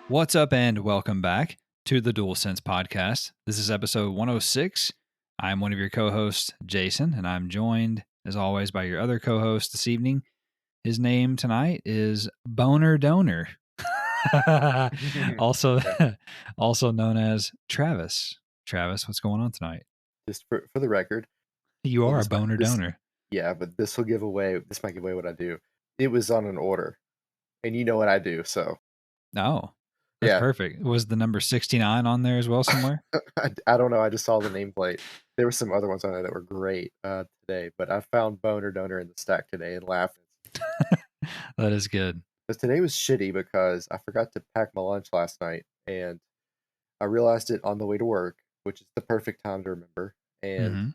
What's up, and welcome back to the DualSense podcast. This is episode 106. I'm one of your co-hosts, Jason, and I'm joined, as always, by your other co-host this evening. His name tonight is Boner Donor, also also known as Travis. Travis, what's going on tonight? Just for the record, You well, are a Boner Donor. yeah, but this might give away what I do. It was on an order, and you know what I do, so Oh, that's yeah. perfect. Was the number 69 on there as well somewhere? I don't know. I just saw the nameplate. There were some other ones on there that were great today, but I found Boner Donor in the stack today and laughed. That is good. Because today was shitty because I forgot to pack my lunch last night, and I realized it on the way to work, which is the perfect time to remember. And Mm-hmm.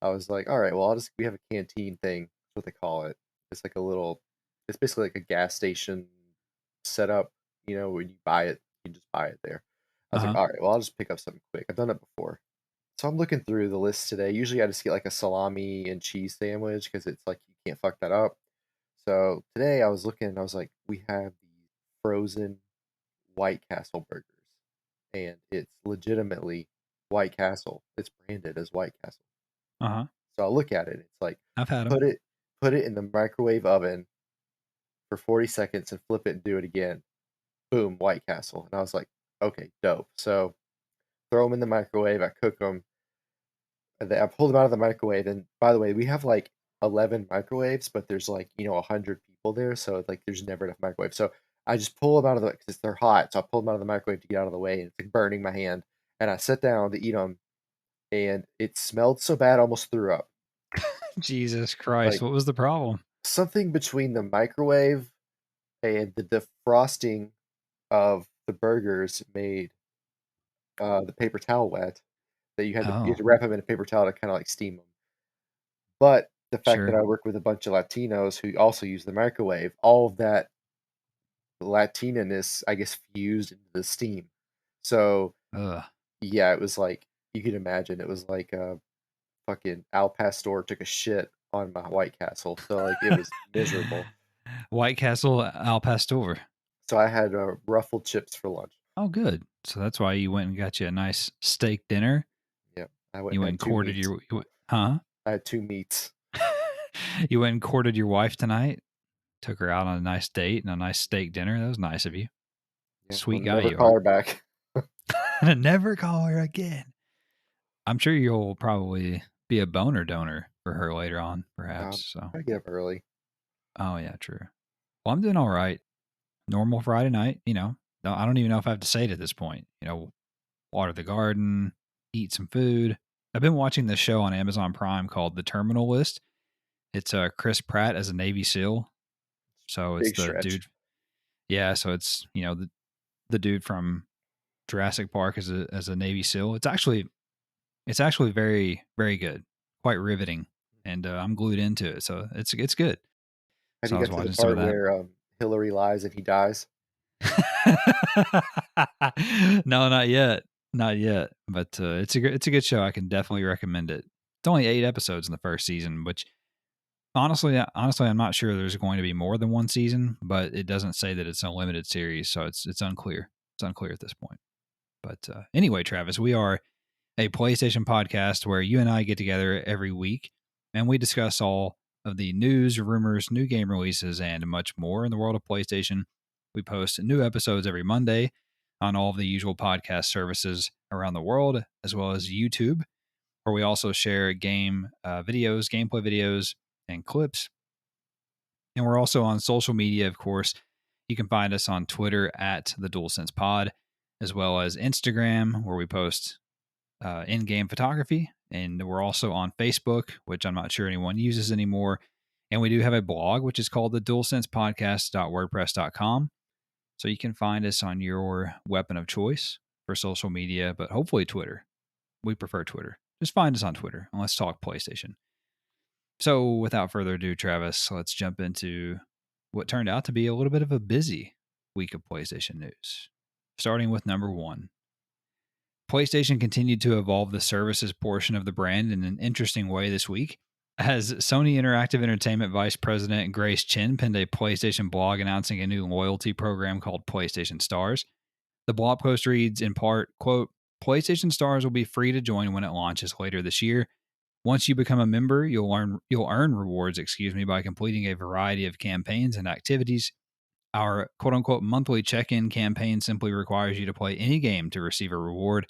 I was like, all right, well, we have a canteen thing. That's what they call it. It's like it's basically like a gas station setup. You know, when you buy it, you can just buy it there. I was like, Uh-huh. all right, well, I'll just pick up something quick. I've done it before. So I'm looking through the list today. Usually I just get like a salami and cheese sandwich because it's like you can't fuck that up. So today I was looking and I was like, we have these frozen White Castle burgers. And it's legitimately White Castle. It's branded as White Castle. Uh-huh. So I look at it. It's like I've had them. put it in the microwave oven for 40 seconds and flip it and do it again. Boom, White Castle. And I was like, okay, dope. So throw them in the microwave. I cook them. And then I pulled them out of the microwave. And by the way, we have like 11 microwaves, but there's like 100 people there, so it's like there's never enough microwave. So I just pull them out of the because they're hot. So I pull them out of the microwave to get out of the way, and it's like burning my hand. And I sit down to eat them, and it smelled so bad, I almost threw up. Jesus Christ, Like what was the problem? something between the microwave and the defrosting of the burgers made the paper towel wet. That you had Oh, to wrap them in a paper towel to kind of like steam them. But the fact that sure. I work with a bunch of Latinos who also use the microwave, all of that Latina-ness, I guess, fused into the steam. So Ugh. yeah, it was like you can imagine. It was like fucking Al Pastor took a shit on my White Castle. So like it was miserable. White Castle Al Pastor. So I had ruffled chips for lunch. Oh, good. So that's why you went and got you a nice steak dinner. Yeah, I went You and went had and two courted meats. huh? I had two meats. You went and courted your wife tonight. Took her out on a nice date and a nice steak dinner. That was nice of you. Yeah, Sweet I'll guy never you call are. her back. Never call her again. I'm sure you'll probably be a boner donor for her later on, perhaps. So, I get up early. oh yeah, true. Well, I'm doing all right. Normal Friday night, I don't even know if I have to say it at this point. Water the garden, eat some food. I've been watching this show on Amazon Prime called The Terminal List. It's Chris Pratt as a Navy SEAL. So it's Big the stretch. dude. Yeah, so it's the dude from Jurassic Park as a Navy SEAL. It's actually very very good, quite riveting, and I'm glued into it. So it's good. Have So you I was got to the watching some of part that. where Hillary lies and he dies? No, not yet. Not yet. But it's a good show. I can definitely recommend it. It's only 8 episodes in the first season, which honestly I'm not sure there's going to be more than one season, but it doesn't say that it's a limited series, so it's unclear. It's unclear at this point. But anyway, Travis, we are a PlayStation podcast where you and I get together every week and we discuss all of the news, rumors, new game releases, and much more in the world of PlayStation. We post new episodes every Monday on all of the usual podcast services around the world, as well as YouTube, where we also share game videos, gameplay videos, and clips. And we're also on social media, of course. You can find us on Twitter at the DualSense Pod, as well as Instagram, where we post in-game photography, and we're also on Facebook, which I'm not sure anyone uses anymore. And we do have a blog, which is called the DualSensePodcast.wordpress.com. So you can find us on your weapon of choice for social media, but hopefully Twitter. We prefer Twitter. Just find us on Twitter and let's talk PlayStation. So without further ado, Travis, let's jump into what turned out to be a little bit of a busy week of PlayStation news. Starting with number one. PlayStation continued to evolve the services portion of the brand in an interesting way this week, as Sony Interactive Entertainment Vice President Grace Chen penned a PlayStation blog announcing a new loyalty program called PlayStation Stars. The blog post reads in part, quote, PlayStation Stars will be free to join when it launches later this year. Once you become a member, you'll earn rewards, by completing a variety of campaigns and activities. Our quote unquote monthly check-in campaign simply requires you to play any game to receive a reward,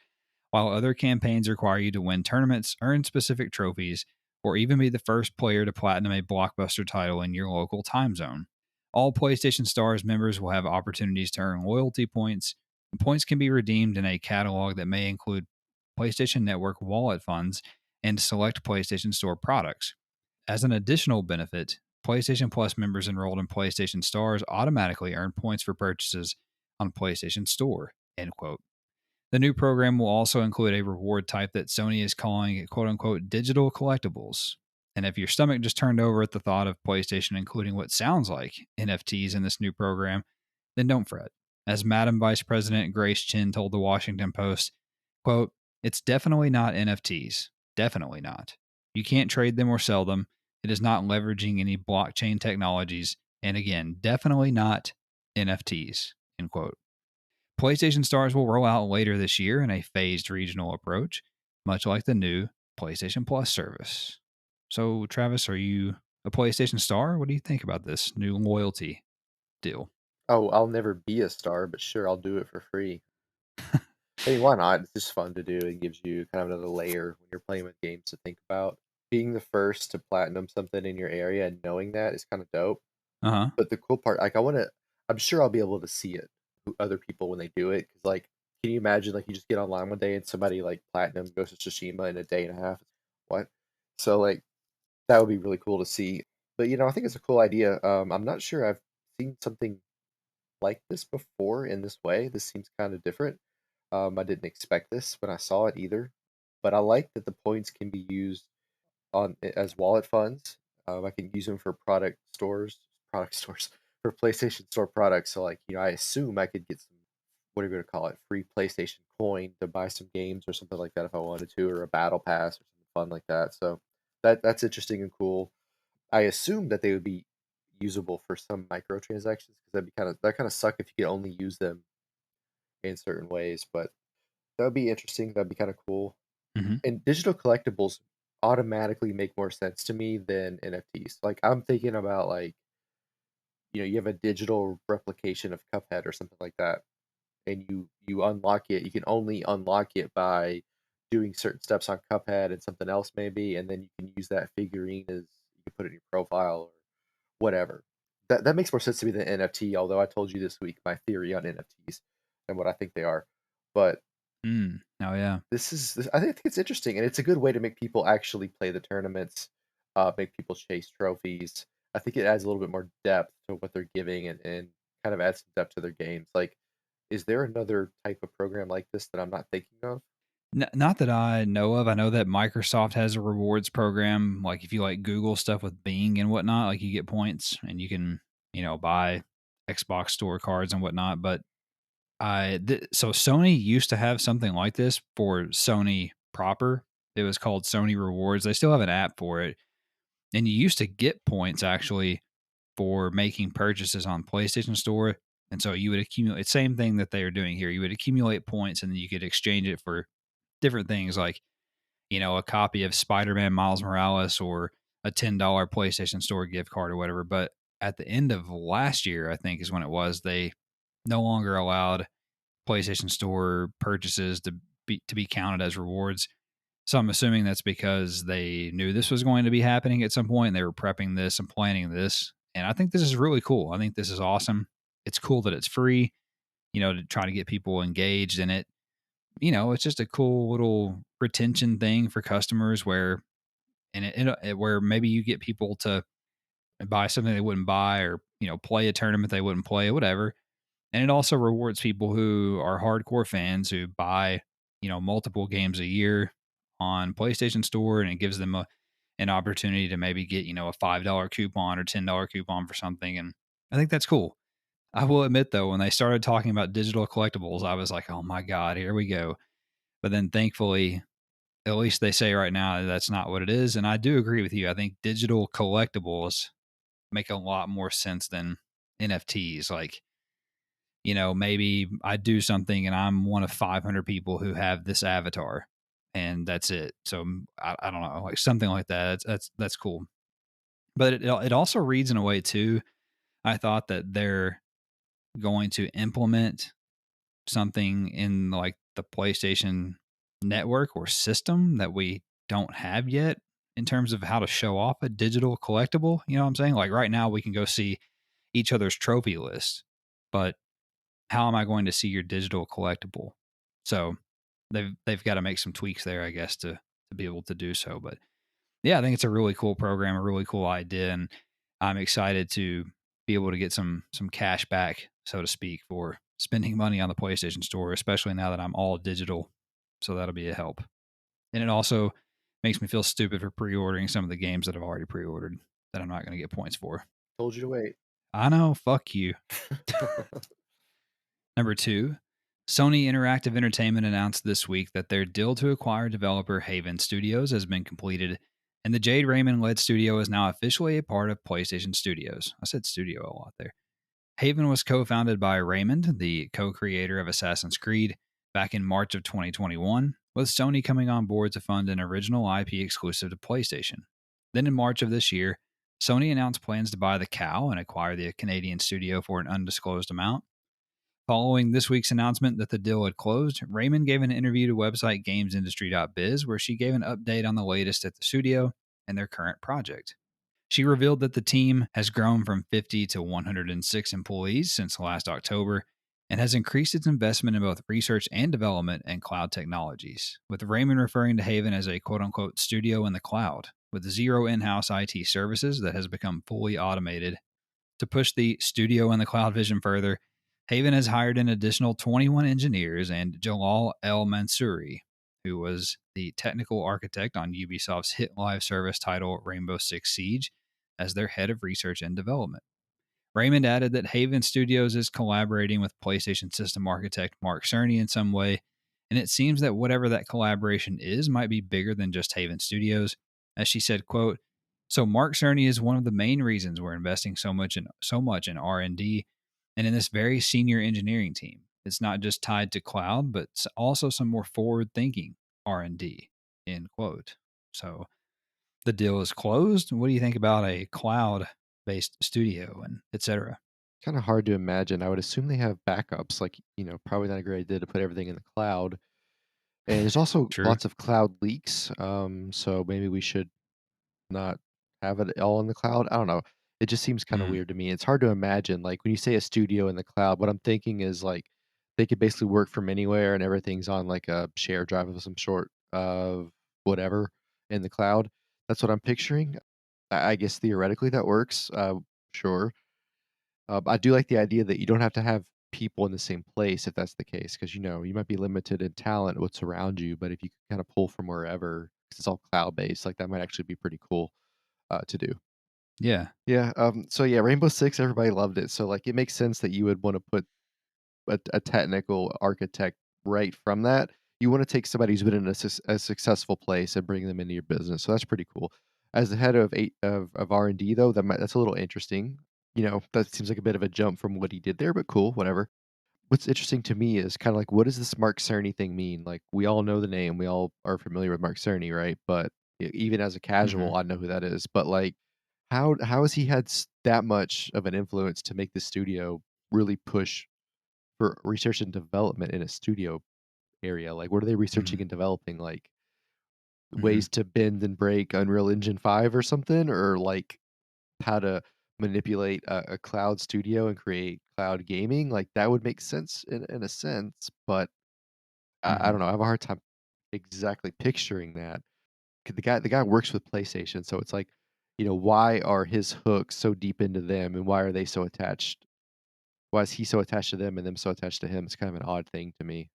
while other campaigns require you to win tournaments, earn specific trophies, or even be the first player to platinum a blockbuster title in your local time zone. All PlayStation Stars members will have opportunities to earn loyalty points. Points can be redeemed in a catalog that may include PlayStation Network wallet funds and select PlayStation Store products. As an additional benefit, PlayStation Plus members enrolled in PlayStation Stars automatically earn points for purchases on PlayStation Store. End quote. The new program will also include a reward type that Sony is calling quote unquote digital collectibles. And if your stomach just turned over at the thought of PlayStation including what sounds like NFTs in this new program, then don't fret. As Madam Vice President Grace Chin told the Washington Post, quote, it's definitely not NFTs. Definitely not. You can't trade them or sell them. It is not leveraging any blockchain technologies. And again, definitely not NFTs, end quote. PlayStation Stars will roll out later this year in a phased regional approach, much like the new PlayStation Plus service. So, Travis, are you a PlayStation Star? What do you think about this new loyalty deal? Oh, I'll never be a star, but sure, I'll do it for free. I mean, why not? It's just fun to do. It gives you kind of another layer when you're playing with games to think about. Being the first to platinum something in your area and knowing that is kind of dope. Uh huh. But the cool part, like, I'm sure I'll be able to see it, other people when they do it. Cause, like, can you imagine, like, you just get online one day and somebody, like, platinum Ghost of Tsushima in a day and a half? What? So, like, that would be really cool to see. But, I think it's a cool idea. I'm not sure I've seen something like this before in this way. This seems kind of different. I didn't expect this when I saw it either, but I like that the points can be used as wallet funds. I can use them for product stores for PlayStation Store products. So, like, I assume I could get some, what are you going to call it, free PlayStation coin to buy some games or something like that if I wanted to, or a battle pass or something fun like that. So that's interesting and cool. I assume that they would be usable for some microtransactions because that kind of suck if you could only use them in certain ways. But that would be interesting. That'd be kind of cool. Mm-hmm. And digital collectibles automatically make more sense to me than NFTs. Like, I'm thinking about, like, you have a digital replication of Cuphead or something like that, and you unlock it. You can only unlock it by doing certain steps on Cuphead and something else maybe, and then you can use that figurine as you can put it in your profile or whatever. That makes more sense to me than NFT. Although I told you this week my theory on NFTs and what I think they are, but Oh, yeah. I think it's interesting, and it's a good way to make people actually play the tournaments, make people chase trophies. I think it adds a little bit more depth to what they're giving, and kind of adds some depth to their games. Like, is there another type of program like this that I'm not thinking of? Not that I know of. I know that Microsoft has a rewards program. Like if you like Google stuff with Bing and whatnot, like you get points and you can, buy Xbox store cards and whatnot. But so Sony used to have something like this for Sony proper. It was called Sony Rewards. They still have an app for it. And you used to get points actually for making purchases on PlayStation Store. And so you would accumulate, same thing that they are doing here. You would accumulate points and then you could exchange it for different things like, a copy of Spider-Man Miles Morales or a $10 PlayStation Store gift card or whatever. But at the end of last year, I think is when it was, they no longer allowed PlayStation Store purchases to be counted as rewards. So I'm assuming that's because they knew this was going to be happening at some point and they were prepping this and planning this. And I think this is really cool. I think this is awesome. It's cool that it's free, to try to get people engaged in it. It's just a cool little retention thing for customers where, where maybe you get people to buy something they wouldn't buy or, play a tournament they wouldn't play, whatever. And it also rewards people who are hardcore fans who buy, multiple games a year on PlayStation Store, and it gives them an opportunity to maybe get, a $5 coupon or $10 coupon for something. And I think that's cool. I will admit though, when they started talking about digital collectibles, I was like, oh my God, here we go. But then thankfully, at least they say right now that's not what it is. And I do agree with you. I think digital collectibles make a lot more sense than NFTs. Like maybe I do something and I'm one of 500 people who have this avatar, and that's it. So I don't know, like something like that. That's cool. But it also reads in a way too. I thought that they're going to implement something in like the PlayStation network or system that we don't have yet in terms of how to show off a digital collectible. You know what I'm saying? Like right now, we can go see each other's trophy list, but how am I going to see your digital collectible? So they've got to make some tweaks there, I guess, to be able to do so. But yeah, I think it's a really cool program, a really cool idea, and I'm excited to be able to get some cash back, so to speak, for spending money on the PlayStation Store, especially now that I'm all digital. So that'll be a help. And it also makes me feel stupid for pre-ordering some of the games that I've already pre-ordered that I'm not going to get points for. Told you to wait. I know, fuck you. Number two, Sony Interactive Entertainment announced this week that their deal to acquire developer Haven Studios has been completed, and the Jade Raymond led studio is now officially a part of PlayStation Studios. I said studio a lot there. Haven was co founded by Raymond, the co creator of Assassin's Creed, back in March of 2021, with Sony coming on board to fund an original IP exclusive to PlayStation. Then in March of this year, Sony announced plans to buy the cow and acquire the Canadian studio for an undisclosed amount. Following this week's announcement that the deal had closed, Raymond gave an interview to website gamesindustry.biz where she gave an update on the latest at the studio and their current project. She revealed that the team has grown from 50 to 106 employees since last October and has increased its investment in both research and development and cloud technologies, with Raymond referring to Haven as a quote unquote studio in the cloud, with zero in house IT services that has become fully automated. To push the studio and the cloud vision further, Haven has hired an additional 21 engineers and Jalal El Mansouri, who was the technical architect on Ubisoft's hit live service title Rainbow Six Siege, as their head of research and development. Raymond added that Haven Studios is collaborating with PlayStation system architect Mark Cerny in some way, and it seems that whatever that collaboration is might be bigger than just Haven Studios. As she said, quote, "So Mark Cerny is one of the main reasons we're investing so much in R&D and in this very senior engineering team. It's not just tied to cloud, but also some more forward-thinking R&D." End quote. So the deal is closed. What do you think about a cloud based studio and etc.? Kind of hard to imagine. I would assume they have backups, like, probably not a great idea to put everything in the cloud. And there's also True. lots of cloud leaks. So maybe we should not have it all in the cloud. I don't know. It just seems kind of Mm, weird to me. It's hard to imagine. Like when you say a studio in the cloud, what I'm thinking is like they could basically work from anywhere and everything's on like a shared drive of some sort of whatever in the cloud. That's what I'm picturing. I guess theoretically that works. Sure. I do like the idea that you don't have to have people in the same place if that's the case, because you might be limited in talent, what's around you, but if you can kind of pull from wherever, 'cause it's all cloud based, like that might actually be pretty cool to do. yeah. Yeah. So yeah, Rainbow Six, everybody loved it. So like, it makes sense that you would want to put a technical architect right from that. You want to take somebody who's been in a successful place and bring them into your business. So that's pretty cool. As the head of R&D though, that's a little interesting. That seems like a bit of a jump from what he did there, but cool, whatever. What's interesting to me is kind of like, what does this Mark Cerny thing mean? Like, we all know the name, we all are familiar with Mark Cerny, right? But even as a Hmm. casual, I know who that is. But like, how has he had that much of an influence to make the studio really push for research and development in a studio area? Like, what are they researching Hmm. and developing? Like, Hmm. ways to bend and break Unreal Engine 5 or something? Or like how to manipulate a cloud studio and create cloud gaming? Like, that would make sense in a sense, but I Hmm. don't know. I have a hard time exactly picturing that. 'Cause the guy works with PlayStation, so it's like, why are his hooks so deep into them, and why are they so attached? Why is he so attached to them and them so attached to him? It's kind of an odd thing to me.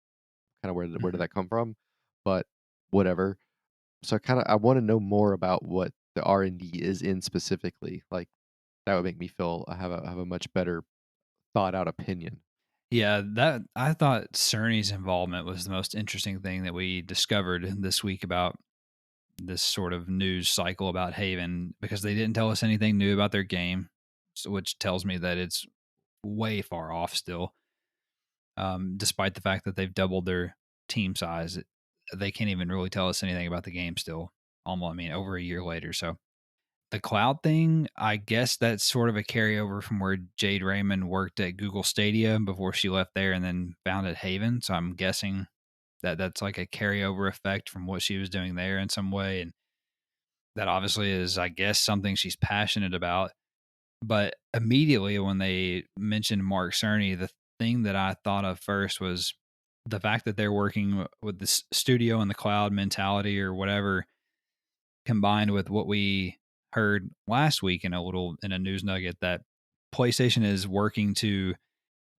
Kind of where did Hmm. that come from? But whatever. So I want to know more about what the R&D is in specifically. Like that would make me feel I have a much better thought out opinion. Yeah, that I thought Cerny's involvement was the most interesting thing that we discovered this week about this sort of news cycle about Haven, because they didn't tell us anything new about their game, so, which tells me that it's way far off still. despite the fact that they've doubled their team size. They can't even really tell us anything about the game still. Almost, I mean, over a year later. So the cloud thing, I guess that's sort of a carryover from where Jade Raymond worked at Google Stadia before she left there and then founded Haven. So I'm guessing that that's like a carryover effect from what she was doing there in some way. And that obviously is, I guess, something she's passionate about. But immediately when they mentioned Mark Cerny, the thing that I thought of first was the fact that they're working with this studio and the cloud mentality or whatever, combined with what we heard last week in a news nugget that PlayStation is working to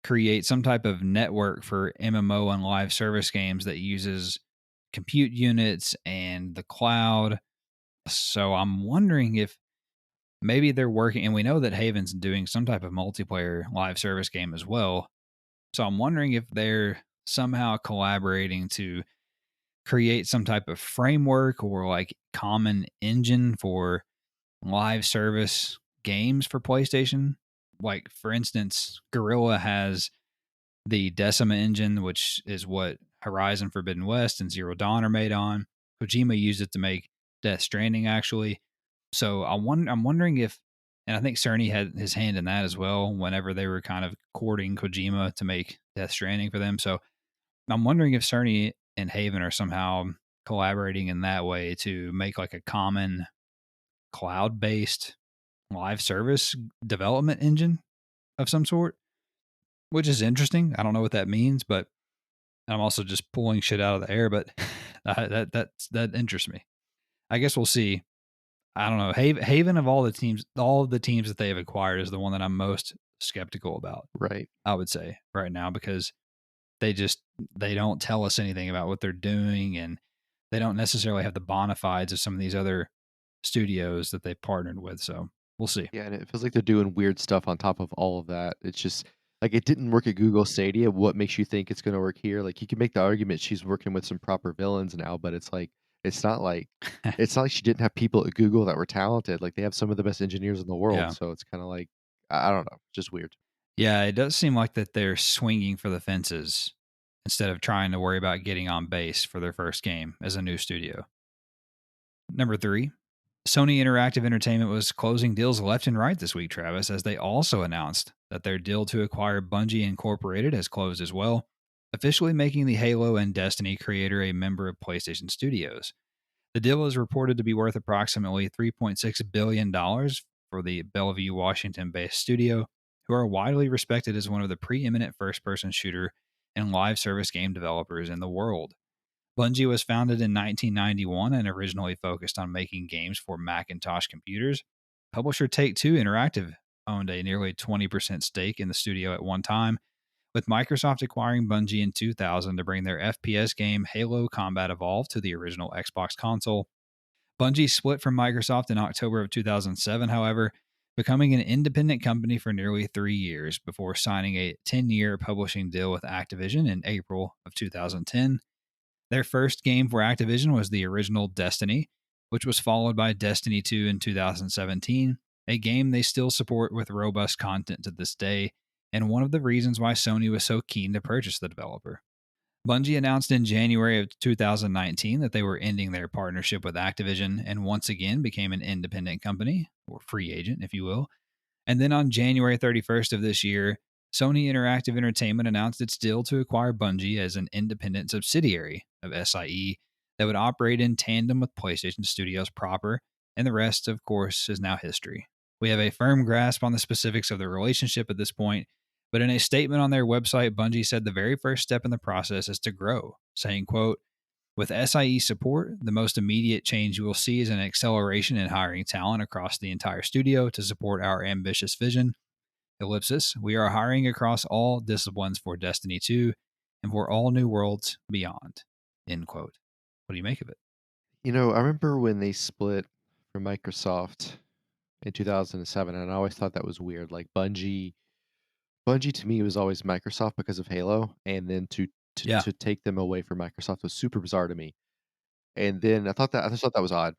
create some type of network for MMO and live service games that uses compute units and the cloud. So I'm wondering if maybe they're working, and we know that Haven's doing some type of multiplayer live service game as well. So I'm wondering if they're somehow collaborating to create some type of framework or like common engine for live service games for PlayStation. Like, for instance, Gorilla has the Decima engine, which is what Horizon Forbidden West and Zero Dawn are made on. Kojima used it to make Death Stranding, actually. So I'm wondering if, and I think Cerny had his hand in that as well whenever they were kind of courting Kojima to make Death Stranding for them. So I'm wondering if Cerny and Haven are somehow collaborating in that way to make like a common cloud based live service development engine of some sort, which is interesting. I don't know what that means, but I'm also just pulling shit out of the air. But that interests me. I guess we'll see. I don't know. Haven of all of the teams that they have acquired is the one that I'm most skeptical about. Right. I would say right now because they just they don't tell us anything about what they're doing, and they don't necessarily have the bona fides of some of these other studios that they've partnered with. So we'll see. Yeah, and it feels like they're doing weird stuff on top of all of that. It's just like it didn't work at Google Stadia. What makes you think it's going to work here? Like you can make the argument she's working with some proper villains now, but it's like it's not like it's not like she didn't have people at Google that were talented. Like they have some of the best engineers in the world, Yeah. so it's kind of like I don't know, just weird. Yeah, it does seem like that they're swinging for the fences instead of trying to worry about getting on base for their first game as a new studio. Number 3, Sony Interactive Entertainment was closing deals left and right this week, Travis, as they also announced that their deal to acquire Bungie Incorporated has closed as well, officially making the Halo and Destiny creator a member of PlayStation Studios. The deal is reported to be worth approximately $3.6 billion dollars for the Bellevue, Washington based studio, who are widely respected as one of the preeminent first person shooter and live service game developers in the world. Bungie was founded in 1991 and originally focused on making games for Macintosh computers. Publisher Take Two Interactive owned a nearly 20% stake in the studio at one time, with Microsoft acquiring Bungie in 2000 to bring their FPS game Halo Combat Evolved to the original Xbox console. Bungie split from Microsoft in October of 2007, however, becoming an independent company for nearly 3 years before signing a 10-year publishing deal with Activision in April of 2010. Their first game for Activision was the original Destiny, which was followed by Destiny 2 in 2017, a game they still support with robust content to this day, and one of the reasons why Sony was so keen to purchase the developer. Bungie announced in January of 2019 that they were ending their partnership with Activision and once again became an independent company, or free agent, if you will. And then on January 31st of this year, Sony Interactive Entertainment announced its deal to acquire Bungie as an independent subsidiary of SIE that would operate in tandem with PlayStation Studios proper, and the rest, of course, is now history. We have a firm grasp on the specifics of the relationship at this point, but in a statement on their website, Bungie said the very first step in the process is to grow, saying, quote, with SIE support, the most immediate change you will see is an acceleration in hiring talent across the entire studio to support our ambitious vision. Ellipsis, we are hiring across all disciplines for Destiny 2 and for all new worlds beyond. End quote. What do you make of it? You know, I remember when they split from Microsoft in 2007, and I always thought that was weird. Like Bungie to me was always Microsoft because of Halo, and then to Yeah. to take them away from Microsoft was super bizarre to me. And then I just thought that was odd.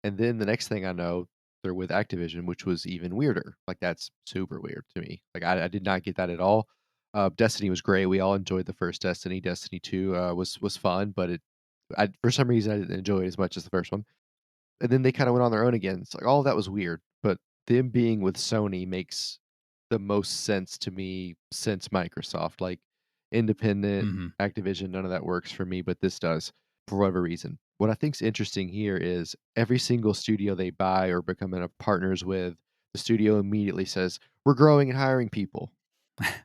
And then the next thing I know, they're with Activision, which was even weirder. Like that's super weird to me. Like I did not get that at all. Destiny was great. We all enjoyed the first Destiny. Destiny 2 was fun, but for some reason I didn't enjoy it as much as the first one. And then they kind of went on their own again. It's like all of that was weird, but them being with Sony makes the most sense to me since Microsoft. Like independent Hmm. Activision, none of that works for me, but this does for whatever reason. What I think's interesting here is every single studio they buy or become partners with, the studio immediately says, "We're growing and hiring people."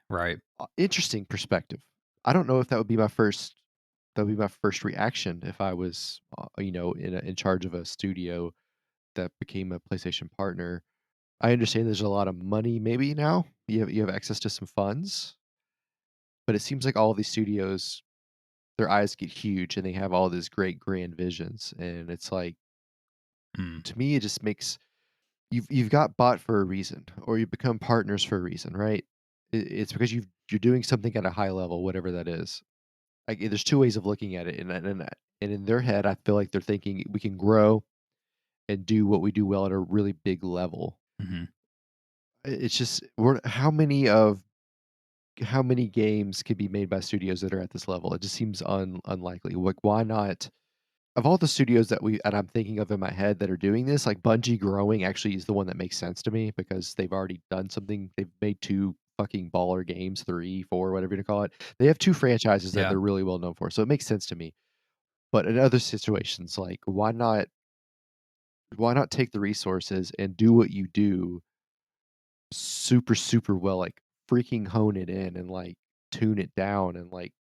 Right. Interesting perspective. I don't know if that would be my first reaction if I was, in charge of a studio that became a PlayStation partner. I understand there's a lot of money maybe now. You have access to some funds, but it seems like all of these studios, their eyes get huge and they have all these great grand visions, and it's like Mm. to me it just makes you've got bought for a reason, or you become partners for a reason, right? It's because you're doing something at a high level, whatever that is. Like, there's 2 ways of looking at it, and in their head, I feel like they're thinking we can grow and do what we do well at a really big level. Hmm. It's just how many games can be made by studios that are at this level? It just seems unlikely. Like, why not? Of all the studios that I'm thinking of in my head that are doing this, like Bungie growing actually is the one that makes sense to me because they've already done something. They've made 2 fucking baller games, 3, 4, whatever you call it. They have 2 franchises that Yeah. they're really well known for, so it makes sense to me. But in other situations, like, why not take the resources and do what you do super, super well, like, freaking hone it in and, like, tune it down and, like,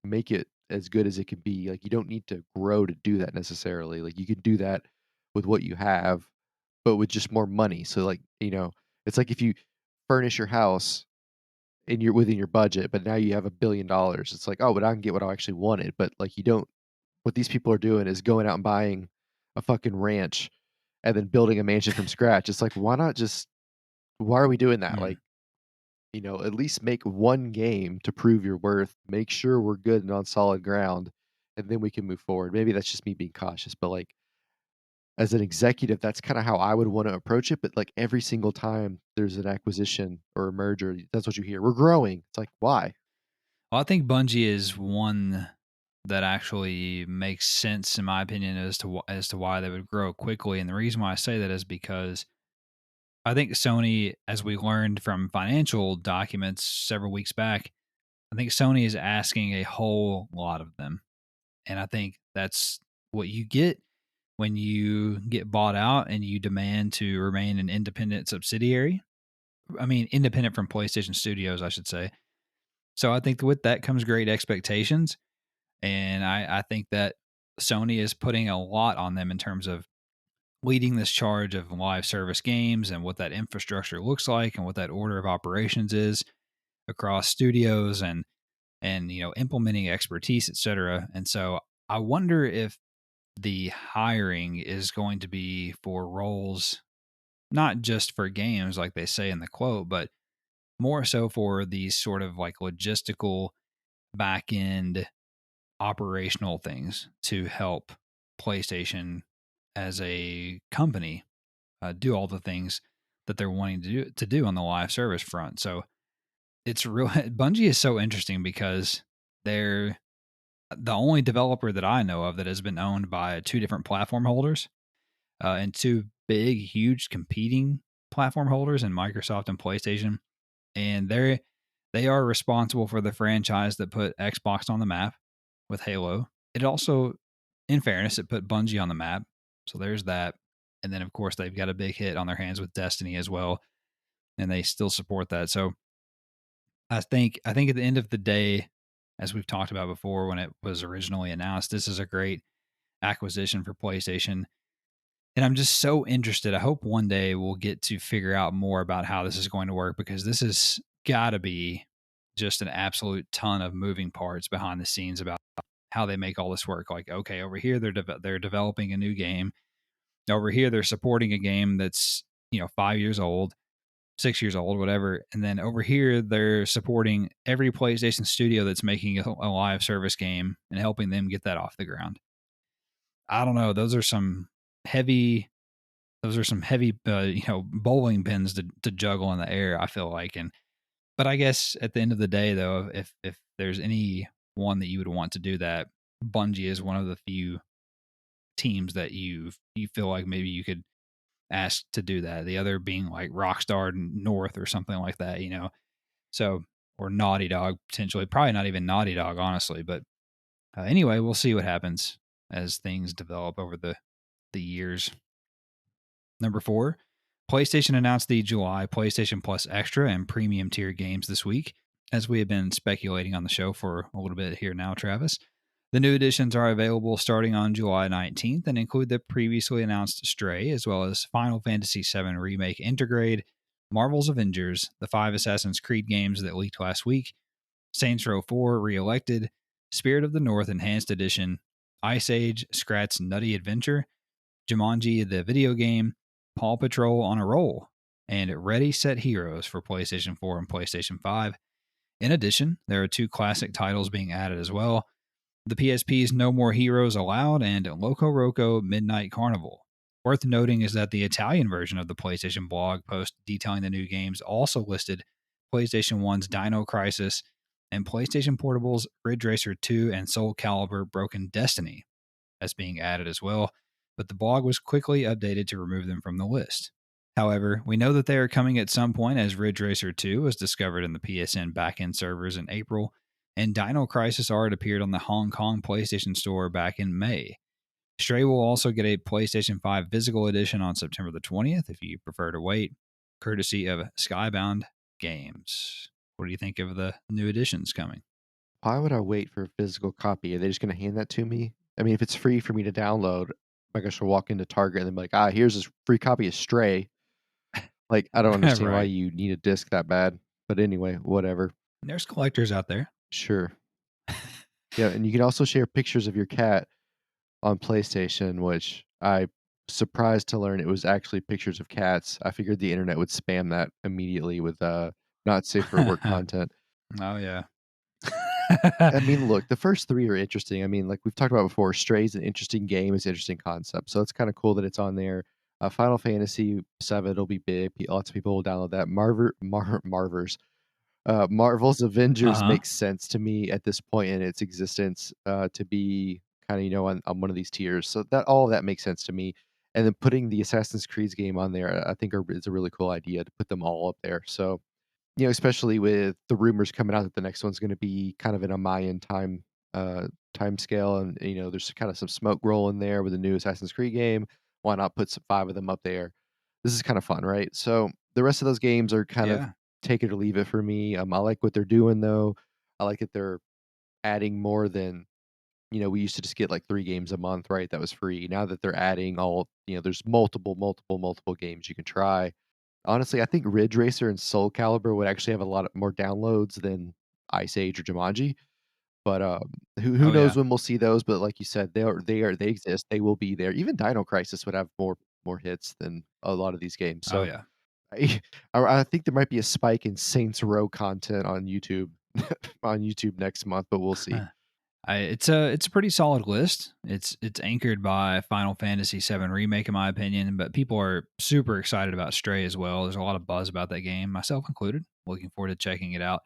make it as good as it can be. Like, you don't need to grow to do that necessarily. Like, you can do that with what you have, but with just more money. So, like, it's like if you furnish your house and you're within your budget, but now you have $1 billion. It's like, oh, but I can get what I actually wanted. But like, you don't. What these people are doing is going out and buying a fucking ranch and then building a mansion from scratch. It's like, why not just? Why are we doing that? Mm. Like, at least make one game to prove your worth. Make sure we're good and on solid ground, and then we can move forward. Maybe that's just me being cautious, but like as an executive, that's kind of how I would want to approach it. But like every single time there's an acquisition or a merger, that's what you hear. We're growing. It's like, why? Well, I think Bungie is one that actually makes sense in my opinion as to why they would grow quickly. And the reason why I say that is because I think Sony, as we learned from financial documents several weeks back, I think Sony is asking a whole lot of them. And I think that's what you get when you get bought out and you demand to remain an independent subsidiary. I mean, independent from PlayStation Studios, I should say. So I think with that comes great expectations. And I think that Sony is putting a lot on them in terms of leading this charge of live service games and what that infrastructure looks like and what that order of operations is across studios and implementing expertise, et cetera. And so I wonder if the hiring is going to be for roles not just for games like they say in the quote, but more so for these sort of like logistical back end operational things to help PlayStation as a company do all the things that they're wanting to do on the live service front. So it's real. Bungie is so interesting because they're the only developer that I know of that has been owned by 2 different platform holders and 2 big, huge competing platform holders in Microsoft and PlayStation. And they are responsible for the franchise that put Xbox on the map with Halo. It also, in fairness, it put Bungie on the map. So there's that. And then of course they've got a big hit on their hands with Destiny as well. And they still support that. So I think at the end of the day, as we've talked about before when it was originally announced, this is a great acquisition for PlayStation. And I'm just so interested. I hope one day we'll get to figure out more about how this is going to work because this has got to be just an absolute ton of moving parts behind the scenes about how they make all this work. Like, okay, over here they're developing a new game. Over here they're supporting a game that's 5 years old, 6 years old, whatever. And then over here they're supporting every PlayStation studio that's making a live service game and helping them get that off the ground. I don't know. Heavy those are some heavy, bowling pins to juggle in the air. I feel like, and But I guess at the end of the day, though, if there's any one that you would want to do that, Bungie is one of the few teams that you feel like maybe you could ask to do that. The other being like Rockstar North or something like that, you know. So or Naughty Dog potentially, probably not even Naughty Dog, honestly. But anyway, we'll see what happens as things develop over the years. Number 4, PlayStation announced the July PlayStation Plus Extra and Premium tier games this week, as we have been speculating on the show for a little bit here now, Travis. The new editions are available starting on July 19th and include the previously announced Stray, as well as Final Fantasy VII Remake Intergrade, Marvel's Avengers, the 5 Assassin's Creed games that leaked last week, Saints Row 4 Reelected, Spirit of the North Enhanced Edition, Ice Age Scrat's Nutty Adventure, Jumanji the video game, Paw Patrol on a Roll, and Ready Set Heroes for PlayStation 4 and PlayStation 5. In addition, there are 2 classic titles being added as well: the PSP's No More Heroes Allowed and Loco Roco Midnight Carnival. Worth noting is that the Italian version of the PlayStation blog post detailing the new games also listed PlayStation 1's Dino Crisis and PlayStation Portable's Ridge Racer 2 and Soul Calibur Broken Destiny as being added as well, but the blog was quickly updated to remove them from the list. However, we know that they are coming at some point, as Ridge Racer 2 was discovered in the PSN backend servers in April, and Dino Crisis art appeared on the Hong Kong PlayStation Store back in May. Stray will also get a PlayStation 5 physical edition on September the 20th if you prefer to wait, courtesy of Skybound Games. What do you think of the new editions coming? Why would I wait for a physical copy? Are they just going to hand that to me? I mean, if it's free for me to download, like I should walk into Target and then be like, ah, here's this free copy of Stray. Like, I don't understand why Right. you need a disc that bad. But anyway, whatever. There's collectors out there. Sure. Yeah, and you can also share pictures of your cat on PlayStation, which I surprised to learn it was actually pictures of cats. I figured the internet would spam that immediately with not safe for work content. Oh, yeah. I mean, look, the first 3 are interesting. I mean, like we've talked about before, Stray's an interesting game, it's an interesting concept. So it's kind of cool that it's on there. Final Fantasy 7 will be big. Lots of people will download that. Marvel's Avengers Uh-huh. makes sense to me at this point in its existence to be kind of on one of these tiers. So that all of that makes sense to me. And then putting the Assassin's Creed game on there, I think is a really cool idea to put them all up there. So especially with the rumors coming out that the next one's going to be kind of in a Mayan time scale, and there's kind of some smoke rolling there with the new Assassin's Creed game. Why not put some 5 of them up there? This is kind of fun, right? So the rest of those games are kind of Yeah. take it or leave it for me. I like what they're doing though. I like that they're adding more than we used to just get like 3 games a month, right? That was free. Now that they're adding all, there's multiple games you can try. Honestly, I think Ridge Racer and Soul Calibur would actually have a lot more downloads than Ice Age or Jumanji. But who Oh, knows yeah. when we'll see those? But like you said, they exist. They will be there. Even Dino Crisis would have more hits than a lot of these games. Oh, So yeah. I I think there might be a spike in Saints Row content on YouTube on YouTube next month, but we'll see. It's a pretty solid list. It's anchored by Final Fantasy VII Remake, in my opinion, but people are super excited about Stray as well. There's a lot of buzz about that game, myself included. Looking forward to checking it out.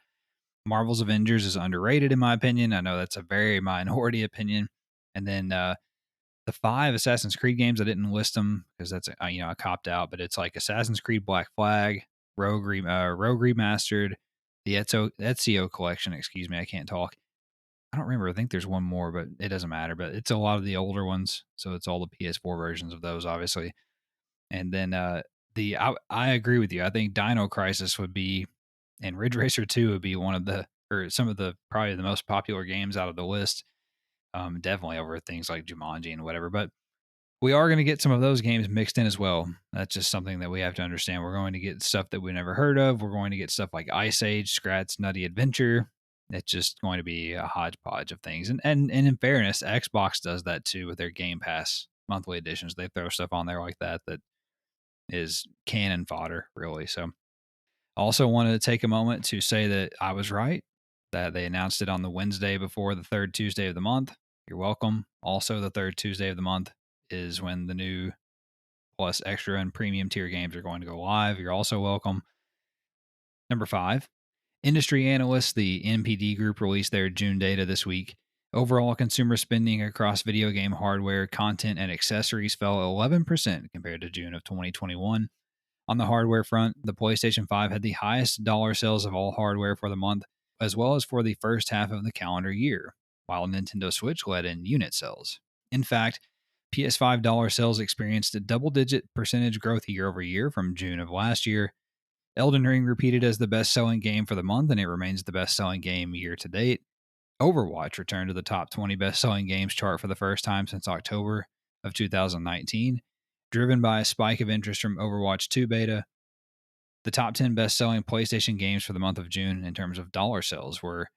Marvel's Avengers is underrated, in my opinion. I know that's a very minority opinion. And then the 5 Assassin's Creed games, I didn't list them because that's I copped out, but it's like Assassin's Creed Black Flag, Rogue Remastered, the Ezio collection. Excuse me, I can't talk. I don't remember. I think there's one more, but it doesn't matter. But it's a lot of the older ones, so it's all the PS4 versions of those, obviously. And then I agree with you. I think Dino Crisis would be, and Ridge Racer 2 would be one of the or some of the probably the most popular games out of the list. Definitely over things like Jumanji and whatever. But we are going to get some of those games mixed in as well. That's just something that we have to understand. We're going to get stuff that we never heard of. We're going to get stuff like Ice Age, Scrat's Nutty Adventure. It's just going to be a hodgepodge of things. And in fairness, Xbox does that too with their Game Pass monthly editions. They throw stuff on there like that is cannon fodder, really. So also wanted to take a moment to say that I was right, that they announced it on the Wednesday before the third Tuesday of the month. You're welcome. Also, the third Tuesday of the month is when the new Plus Extra and Premium tier games are going to go live. You're also welcome. Number 5, Industry analysts, the NPD Group, released their June data this week. Overall consumer spending across video game hardware, content, and accessories fell 11% compared to June of 2021. On the hardware front, the PlayStation 5 had the highest dollar sales of all hardware for the month, as well as for the first half of the calendar year, while Nintendo Switch led in unit sales. In fact, PS5 dollar sales experienced a double digit percentage growth year over year from June of last year. Elden Ring repeated as the best selling game for the month, and it remains the best selling game year to date. Overwatch returned to the top 20 best selling games chart for the first time since October of 2019, driven by a spike of interest from Overwatch 2 beta. The top 10 best selling PlayStation games for the month of June in terms of dollar sales were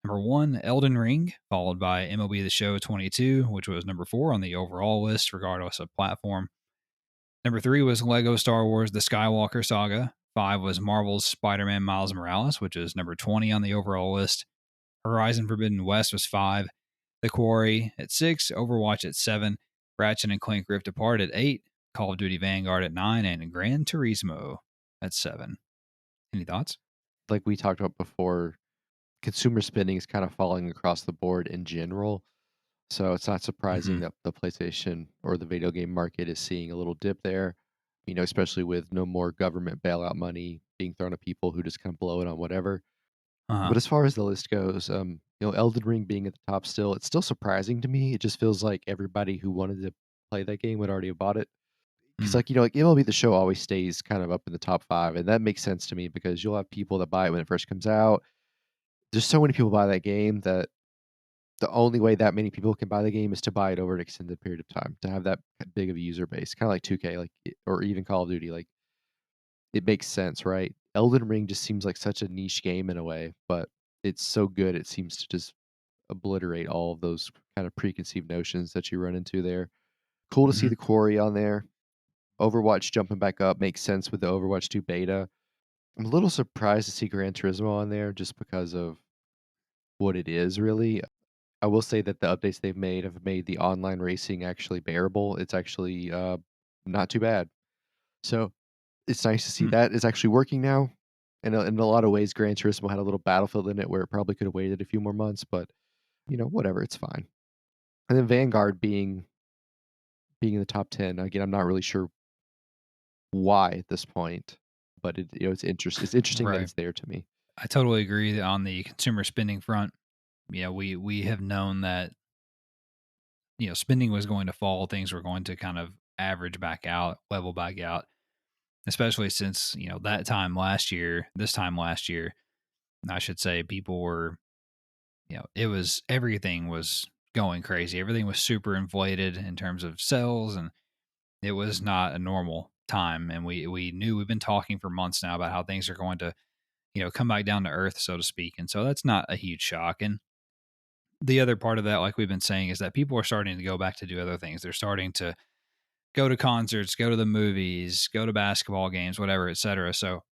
number 1, Elden Ring, followed by MLB The Show 22, which was number 4 on the overall list, regardless of platform. Number 3 was Lego Star Wars The Skywalker Saga. 5 was Marvel's Spider Man Miles Morales, which is number 20 on the overall list. Horizon Forbidden West was 5. The Quarry at 6. Overwatch at 7. Ratchet and Clank Rift Apart at 8. Call of Duty Vanguard at 9. And Gran Turismo at 7. Any thoughts? Like we talked about before, consumer spending is kind of falling across the board in general. So it's not surprising that the PlayStation or the video game market is seeing a little dip there, especially with no more government bailout money being thrown at people who just kind of blow it on whatever. Uh-huh. But as far as the list goes, Elden Ring being at the top still, it's still surprising to me. It just feels like everybody who wanted to play that game would already have bought it. Because, Mm. like MLB The Show always stays kind of up in the top 5, and that makes sense to me because you'll have people that buy it when it first comes out. There's so many people buy that game that the only way that many people can buy the game is to buy it over an extended period of time, to have that big of a user base, kind of like 2K, or even Call of Duty. Like, it makes sense, right? Elden Ring just seems like such a niche game in a way, but it's so good it seems to just obliterate all of those kind of preconceived notions that you run into there. Cool to see Mhm. the Quarry on there. Overwatch jumping back up makes sense with the Overwatch 2 beta. I'm a little surprised to see Gran Turismo on there just because of what it is, really. I will say that the updates they've made have made the online racing actually bearable. It's actually not too bad. So it's nice to see Mm. that it's actually working now. And in a lot of ways, Gran Turismo had a little Battlefield in it where it probably could have waited a few more months, but whatever, it's fine. And then Vanguard being in the top 10, again, I'm not really sure why at this point, but it's interesting that Right. it's there to me. I totally agree that on the consumer spending front. We have known that spending was going to fall, things were going to kind of average back out, level back out, especially since that time last year, this time last year, I should say, people were it was everything was going crazy, everything was super inflated in terms of sales, and it was not a normal time, and we knew, we've been talking for months now about how things are going to come back down to earth, so to speak, and so that's not a huge shock. And the other part of that, like we've been saying, is that people are starting to go back to do other things. They're starting to go to concerts, go to the movies, go to basketball games, whatever, etc. So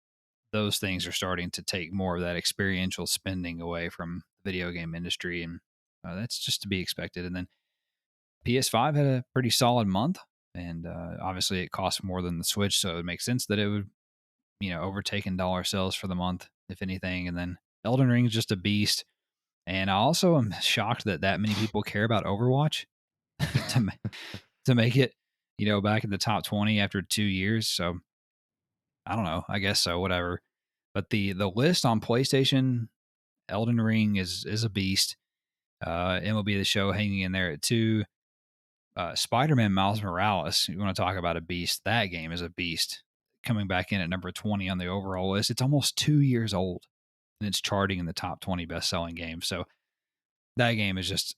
those things are starting to take more of that experiential spending away from the video game industry, and that's just to be expected. And then PS5 had a pretty solid month, and obviously it costs more than the Switch, so it makes sense that it would overtake in dollar sales for the month, if anything. And then Elden Ring is just a beast. And I also am shocked that many people care about Overwatch to to make it, back in the top 20 after 2 years. So I don't know. I guess so. Whatever. But the list on PlayStation, Elden Ring is a beast. MLB The Show hanging in there at 2. Spider Man Miles Morales. You want to talk about a beast? That game is a beast. Coming back in at number 20 on the overall list. It's almost 2 years old, and it's charting in the top 20 best selling games. So that game is just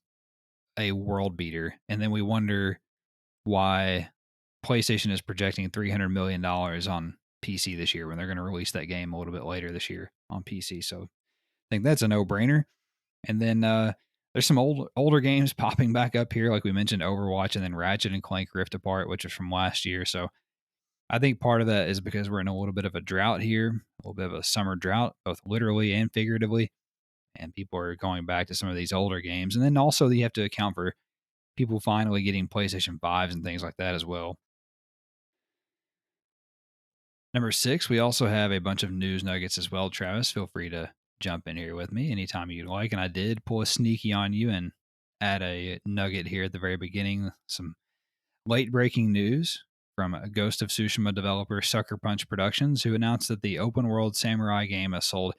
a world beater. And then we wonder why PlayStation is projecting $300 million on PC this year when they're going to release that game a little bit later this year on PC. So I think that's a no brainer. And then there's some older games popping back up here, like we mentioned, Overwatch, and then Ratchet and Clank Rift Apart, which is from last year. So I think part of that is because we're in a little bit of a drought here, a little bit of a summer drought, both literally and figuratively. And people are going back to some of these older games. And then also you have to account for people finally getting PlayStation 5s and things like that as well. Number 6, we also have a bunch of news nuggets as well. Travis, feel free to jump in here with me anytime you'd like. And I did pull a sneaky on you and add a nugget here at the very beginning. Some late breaking news from Ghost of Tsushima developer Sucker Punch Productions, who announced that the open world samurai game has sold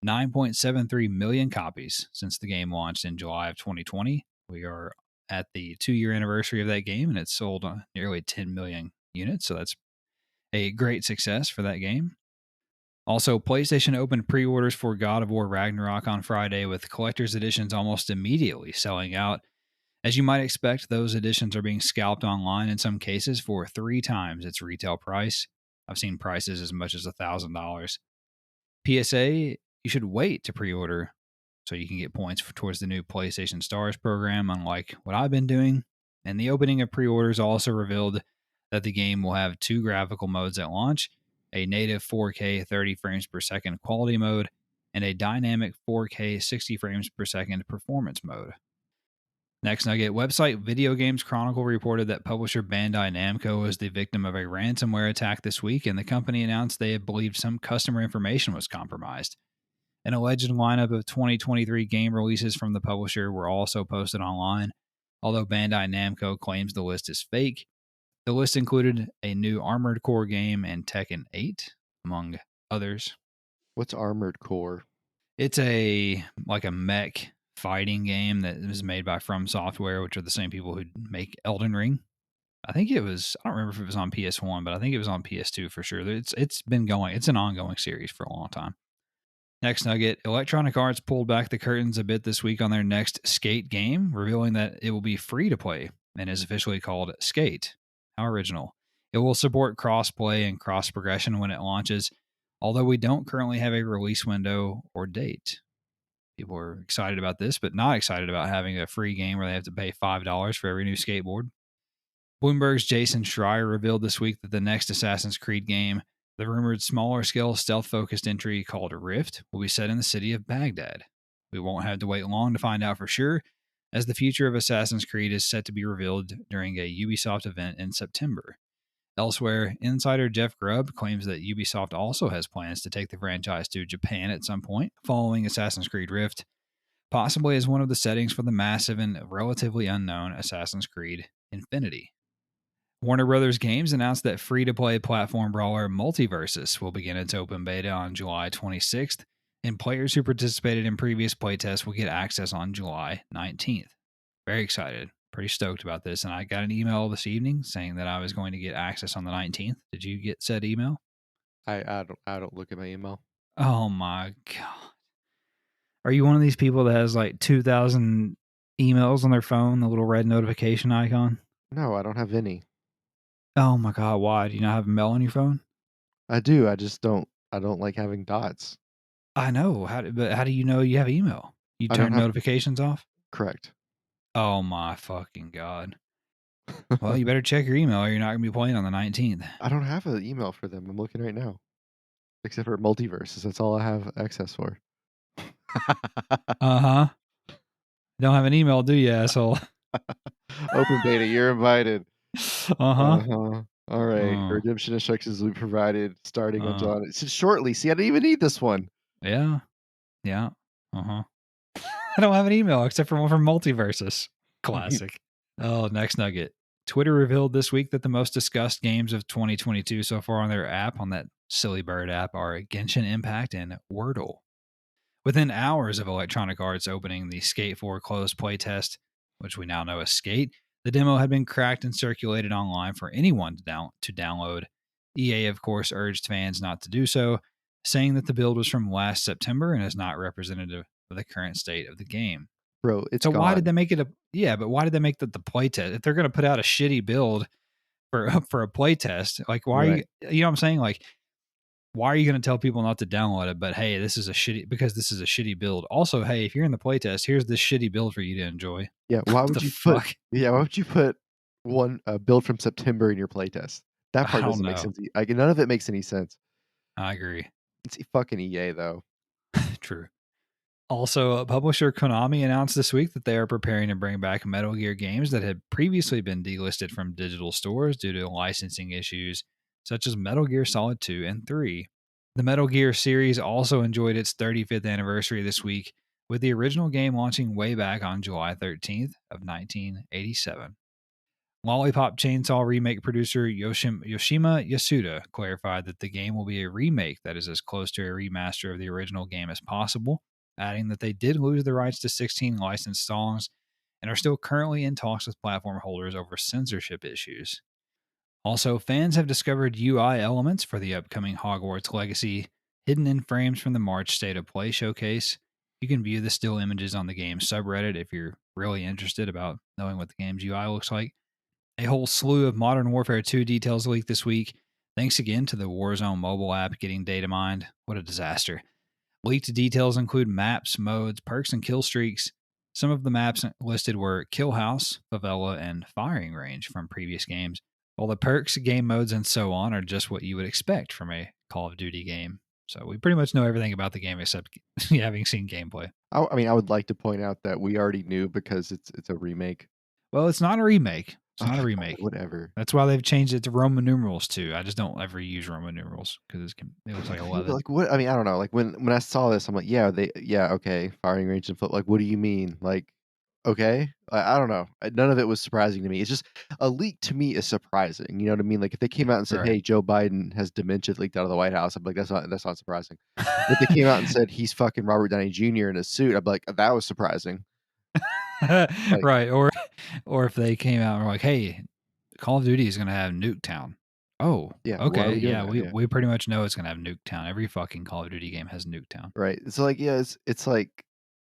9.73 million copies since the game launched in July of 2020. We are at the 2-year anniversary of that game, and it's sold nearly 10 million units. So that's a great success for that game. Also, PlayStation opened pre-orders for God of War Ragnarok on Friday, with collector's editions almost immediately selling out. As you might expect, those editions are being scalped online in some cases for 3 times its retail price. I've seen prices as much as $1,000. PSA, you should wait to pre-order so you can get points towards the new PlayStation Stars program, unlike what I've been doing. And the opening of pre-orders also revealed that the game will have 2 graphical modes at launch, a native 4K 30 frames per second quality mode, and a dynamic 4K 60 frames per second performance mode. Next nugget, website Video Games Chronicle reported that publisher Bandai Namco was the victim of a ransomware attack this week, and the company announced they had believed some customer information was compromised. An alleged lineup of 2023 game releases from the publisher were also posted online, although Bandai Namco claims the list is fake. The list included a new Armored Core game and Tekken 8, among others. What's Armored Core? It's a mech fighting game that was made by From Software, which are the same people who make Elden Ring. I think it was, I don't remember if it was on PS1, but I think it was on PS2 for sure. It's been going, it's an ongoing series for a long time. Next nugget, Electronic Arts pulled back the curtains a bit this week on their next Skate game, revealing that it will be free to play and is officially called Skate. How original. It will support cross-play and cross-progression when it launches, although we don't currently have a release window or date. People are excited about this, but not excited about having a free game where they have to pay $5 for every new skateboard. Bloomberg's Jason Schreier revealed this week that the next Assassin's Creed game, the rumored smaller-scale stealth-focused entry called Rift, will be set in the city of Baghdad. We won't have to wait long to find out for sure, as the future of Assassin's Creed is set to be revealed during a Ubisoft event in September. Elsewhere, insider Jeff Grubb claims that Ubisoft also has plans to take the franchise to Japan at some point following Assassin's Creed Rift, possibly as one of the settings for the massive and relatively unknown Assassin's Creed Infinity. Warner Bros. Games announced that free-to-play platform brawler Multiversus will begin its open beta on July 26th, and players who participated in previous playtests will get access on July 19th. Very excited. Pretty stoked about this, and I got an email this evening saying that I was going to get access on the 19th. Did you get said email? I don't look at my email. Oh my god! Are you one of these people that has like 2,000 emails on their phone, the little red notification icon? No, I don't have any. Oh my god! Why do you not have mail on your phone? I do. I just don't. I don't like having dots. I know. But how do you know you have email? You I don't turn have. notifications off? Correct. Oh my fucking god! Well, you better check your email, or you're not gonna be playing on the 19th. I don't have an email for them. I'm looking right now. Except for Multiverses. That's all I have access for. Uh-huh. Don't have an email, do you, asshole? Open beta, you're invited. Uh-huh. All right. Redemption instructions will be provided starting on July. It's shortly. See, I didn't even need this one. Yeah. Yeah. Uh-huh. I don't have an email except for one from Multiversus. Classic. Oh, next nugget. Twitter revealed this week that the most discussed games of 2022 so far on their app, on that silly bird app, are Genshin Impact and Wordle. Within hours of Electronic Arts opening the Skate 4 closed playtest, which we now know as Skate, the demo had been cracked and circulated online for anyone to download. EA, of course, urged fans not to do so, saying that the build was from last September and is not representative of the current state of the game. Bro, it's so gone. Why did they make it but why did they make the playtest? If they're going to put out a shitty build for a playtest, like why Right. are you know what I'm saying? Like, why are you going to tell people not to download it? But hey, this is a shitty build. Also, hey, if you're in the playtest, here's this shitty build for you to enjoy. Yeah, why would you put? Yeah, why would you put one build from September in your playtest? That part doesn't make sense. None of it makes any sense. I agree. It's fucking EA though. True. Also, publisher Konami announced this week that they are preparing to bring back Metal Gear games that had previously been delisted from digital stores due to licensing issues, such as Metal Gear Solid 2 and 3. The Metal Gear series also enjoyed its 35th anniversary this week, with the original game launching way back on July 13th of 1987. Lollipop Chainsaw remake producer Yoshima Yasuda clarified that the game will be a remake that is as close to a remaster of the original game as possible, adding that they did lose the rights to 16 licensed songs and are still currently in talks with platform holders over censorship issues. Also, fans have discovered UI elements for the upcoming Hogwarts Legacy hidden in frames from the March State of Play showcase. You can view the still images on the game's subreddit if you're really interested about knowing what the game's UI looks like. A whole slew of Modern Warfare 2 details leaked this week. Thanks again to the Warzone mobile app getting data mined. What a disaster. Leaked details include maps, modes, perks, and kill streaks. Some of the maps listed were Kill House, Favela, and Firing Range from previous games, while the perks, game modes, and so on are just what you would expect from a Call of Duty game. So we pretty much know everything about the game except having seen gameplay. I mean, I would like to point out that we already knew because it's a remake. Well, it's not a remake. It's not a remake. Whatever. That's why they've changed it to Roman numerals too. I just don't ever use Roman numerals because it looks like 11. Like what? I mean, I don't know. Like when I saw this, I'm like, yeah, okay, firing range and flip. Like, what do you mean? Like, okay, I don't know. None of it was surprising to me. It's just a leak to me is surprising. You know what I mean? Like if they came out and said, Right. "Hey, Joe Biden has dementia leaked out of the White House," I'm like, that's not surprising. If they came out and said he's fucking Robert Downey Jr. in a suit, I'm like, that was surprising. Right. Or if they came out and were like, hey, Call of Duty is going to have Nuketown. Oh, Yeah. Why are okay. we doing Yeah, that? we pretty much know it's going to have Nuketown. Every fucking Call of Duty game has Nuketown. Right. So like, yeah, it's like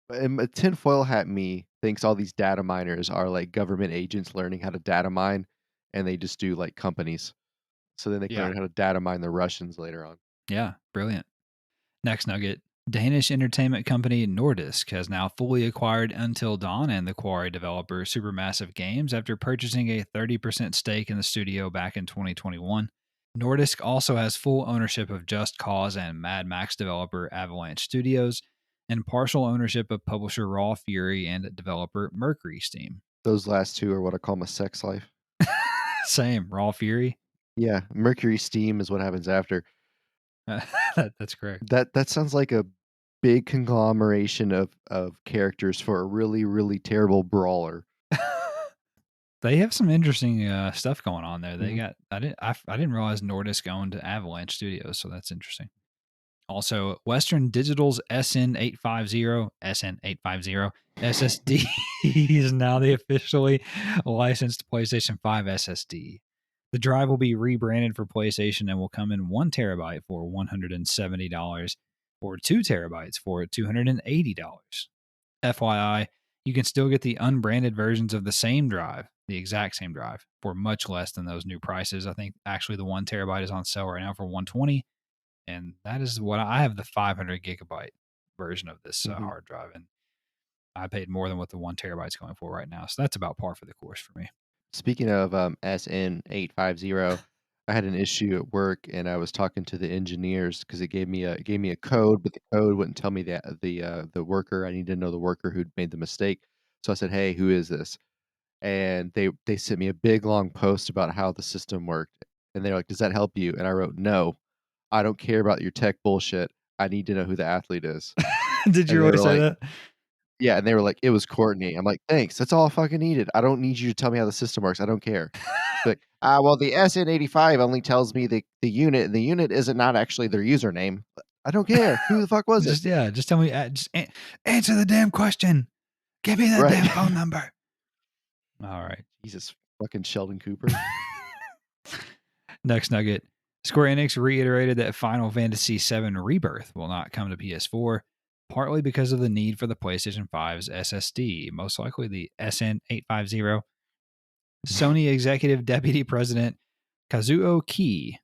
a tinfoil hat me thinks all these data miners are like government agents learning how to data mine, and they just do like companies. So then they can Yeah. learn how to data mine the Russians later on. Yeah, brilliant. Next nugget. Danish entertainment company Nordisk has now fully acquired Until Dawn and the Quarry developer Supermassive Games after purchasing a 30% stake in the studio back in 2021. Nordisk also has full ownership of Just Cause and Mad Max developer Avalanche Studios, and partial ownership of publisher Raw Fury and developer Mercury Steam. Those last two are what I call my sex life. Same, Raw Fury. Yeah, Mercury Steam is what happens after. That's correct. That sounds like a big conglomeration of characters for a really, really terrible brawler. They have some interesting stuff going on there. They Mhm. got I didn't realize Nordisk owned Avalanche Studios, so that's interesting. Also, Western Digital's SN850 SSD is now the officially licensed PlayStation 5 SSD. The drive will be rebranded for PlayStation and will come in 1 terabyte for $170 or 2 terabytes for $280. FYI, you can still get the unbranded versions of the same drive, the exact same drive, for much less than those new prices. I think actually the 1 terabyte is on sale right now for $120, and that is what I have, the 500 gigabyte version of this Mhm. hard drive, and I paid more than what the 1 terabyte's going for right now, so that's about par for the course for me. Speaking of SN850, I had an issue at work, and I was talking to the engineers because it gave me a code, but the code wouldn't tell me the worker. I needed to know the worker who'd made the mistake. So I said, "Hey, who is this?" And they sent me a big long post about how the system worked, and they're like, "Does that help you?" And I wrote, "No, I don't care about your tech bullshit. I need to know who the athlete is." Did you And they really were say like, that? "Yeah," and they were like, "It was Courtney." I'm like, "Thanks. That's all I fucking needed. I don't need you to tell me how the system works. I don't care." Like, well, the SN85 only tells me the unit, and the unit isn't not actually their username. I don't care. Who the fuck was it? Just tell me, answer the damn question. Give me that Right. damn phone number. All right. Jesus fucking Sheldon Cooper. Next nugget. Square Enix reiterated that Final Fantasy VII Rebirth will not come to PS4, partly because of the need for the PlayStation 5's SSD, most likely the SN850. Sony Executive Deputy President Kazuo Key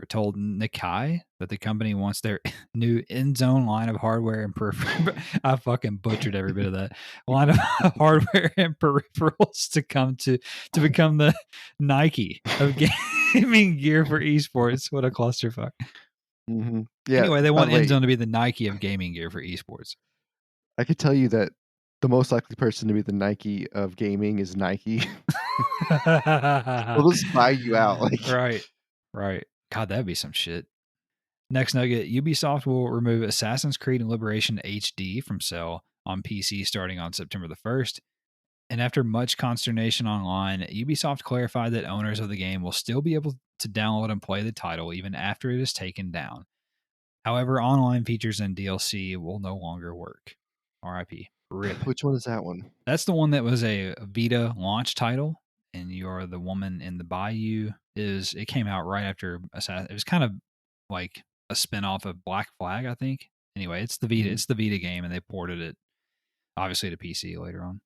told Nikkei that the company wants their new in-zone line of hardware and peripherals. I fucking butchered every bit of that line of hardware and peripherals to become the Nike of gaming gear for esports. What a clusterfuck! Mhm. Yeah. Anyway, they By want the way, in-zone to be the Nike of gaming gear for esports. I could tell you that the most likely person to be the Nike of gaming is Nike. They'll just buy you out. Like, Right. God, that'd be some shit. Next nugget, Ubisoft will remove Assassin's Creed Liberation HD from sale on PC starting on September the 1st. And after much consternation online, Ubisoft clarified that owners of the game will still be able to download and play the title even after it is taken down. However, online features and DLC will no longer work. RIP. RIP. Which one is that one? That's the one that was a Vita launch title, and you are the woman in the bayou. It came out right after Assassin. It was kind of like a spin-off of Black Flag, I think. Anyway, it's the Vita. Mhm. It's the Vita game, and they ported it obviously to PC later on.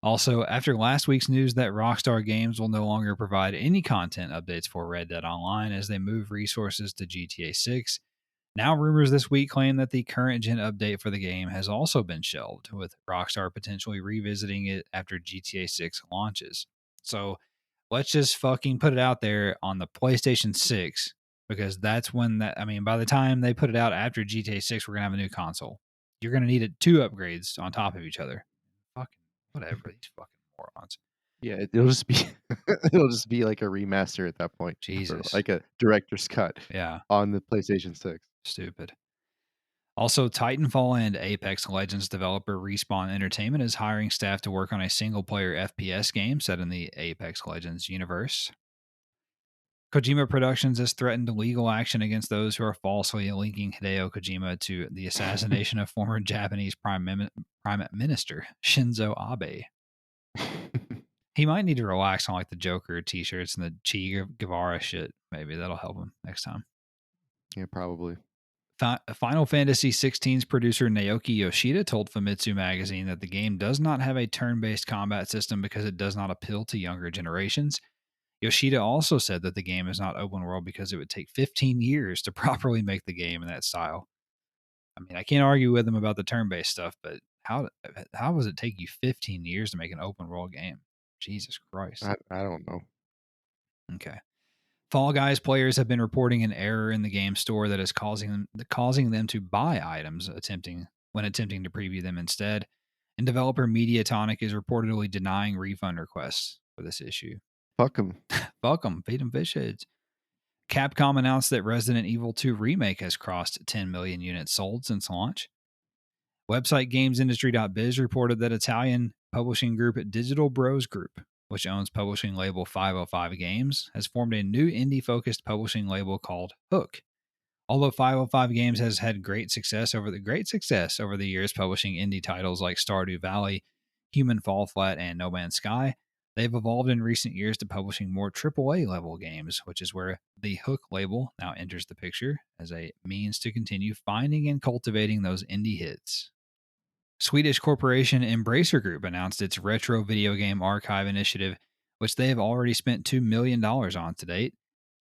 Also, after last week's news that Rockstar Games will no longer provide any content updates for Red Dead Online as they move resources to GTA 6, now rumors this week claim that the current gen update for the game has also been shelved, with Rockstar potentially revisiting it after GTA 6 launches. So let's just fucking put it out there on the PlayStation 6, because that's when by the time they put it out after GTA 6, we're going to have a new console. You're going to need it 2 upgrades on top of each other. Fucking whatever, these fucking morons. Yeah, it'll just be it'll just be like a remaster at that point, or Jesus. like a director's cut Yeah, on the PlayStation 6. stupid. Also, Titanfall and Apex Legends developer Respawn Entertainment is hiring staff to work on a single-player FPS game set in the Apex Legends universe. Kojima Productions has threatened legal action against those who are falsely linking Hideo Kojima to the assassination of former Japanese Prime Minister Shinzo Abe. He might need to relax on like the Joker t-shirts and the Che Guevara shit. Maybe that'll help him next time. Yeah, probably. Final Fantasy XVI's producer Naoki Yoshida told Famitsu magazine that the game does not have a turn-based combat system because it does not appeal to younger generations. Yoshida also said that the game is not open world because it would take 15 years to properly make the game in that style. I mean, I can't argue with him about the turn-based stuff, but how does it take you 15 years to make an open world game? Jesus Christ. I don't know. Okay. Fall Guys players have been reporting an error in the game store that is causing them to buy items attempting to preview them instead. And developer Mediatonic is reportedly denying refund requests for this issue. Fuck them. Fuck them, feed them fish heads. Capcom announced that Resident Evil 2 Remake has crossed 10 million units sold since launch. Website GamesIndustry.biz reported that Italian publishing group Digital Bros Group, which owns publishing label 505 Games, has formed a new indie-focused publishing label called Hook. Although 505 Games has had great success over the years publishing indie titles like Stardew Valley, Human Fall Flat, and No Man's Sky, they've evolved in recent years to publishing more AAA level games, which is where the Hook label now enters the picture as a means to continue finding and cultivating those indie hits. Swedish corporation Embracer Group announced its retro video game archive initiative, which they have already spent $2 million on to date.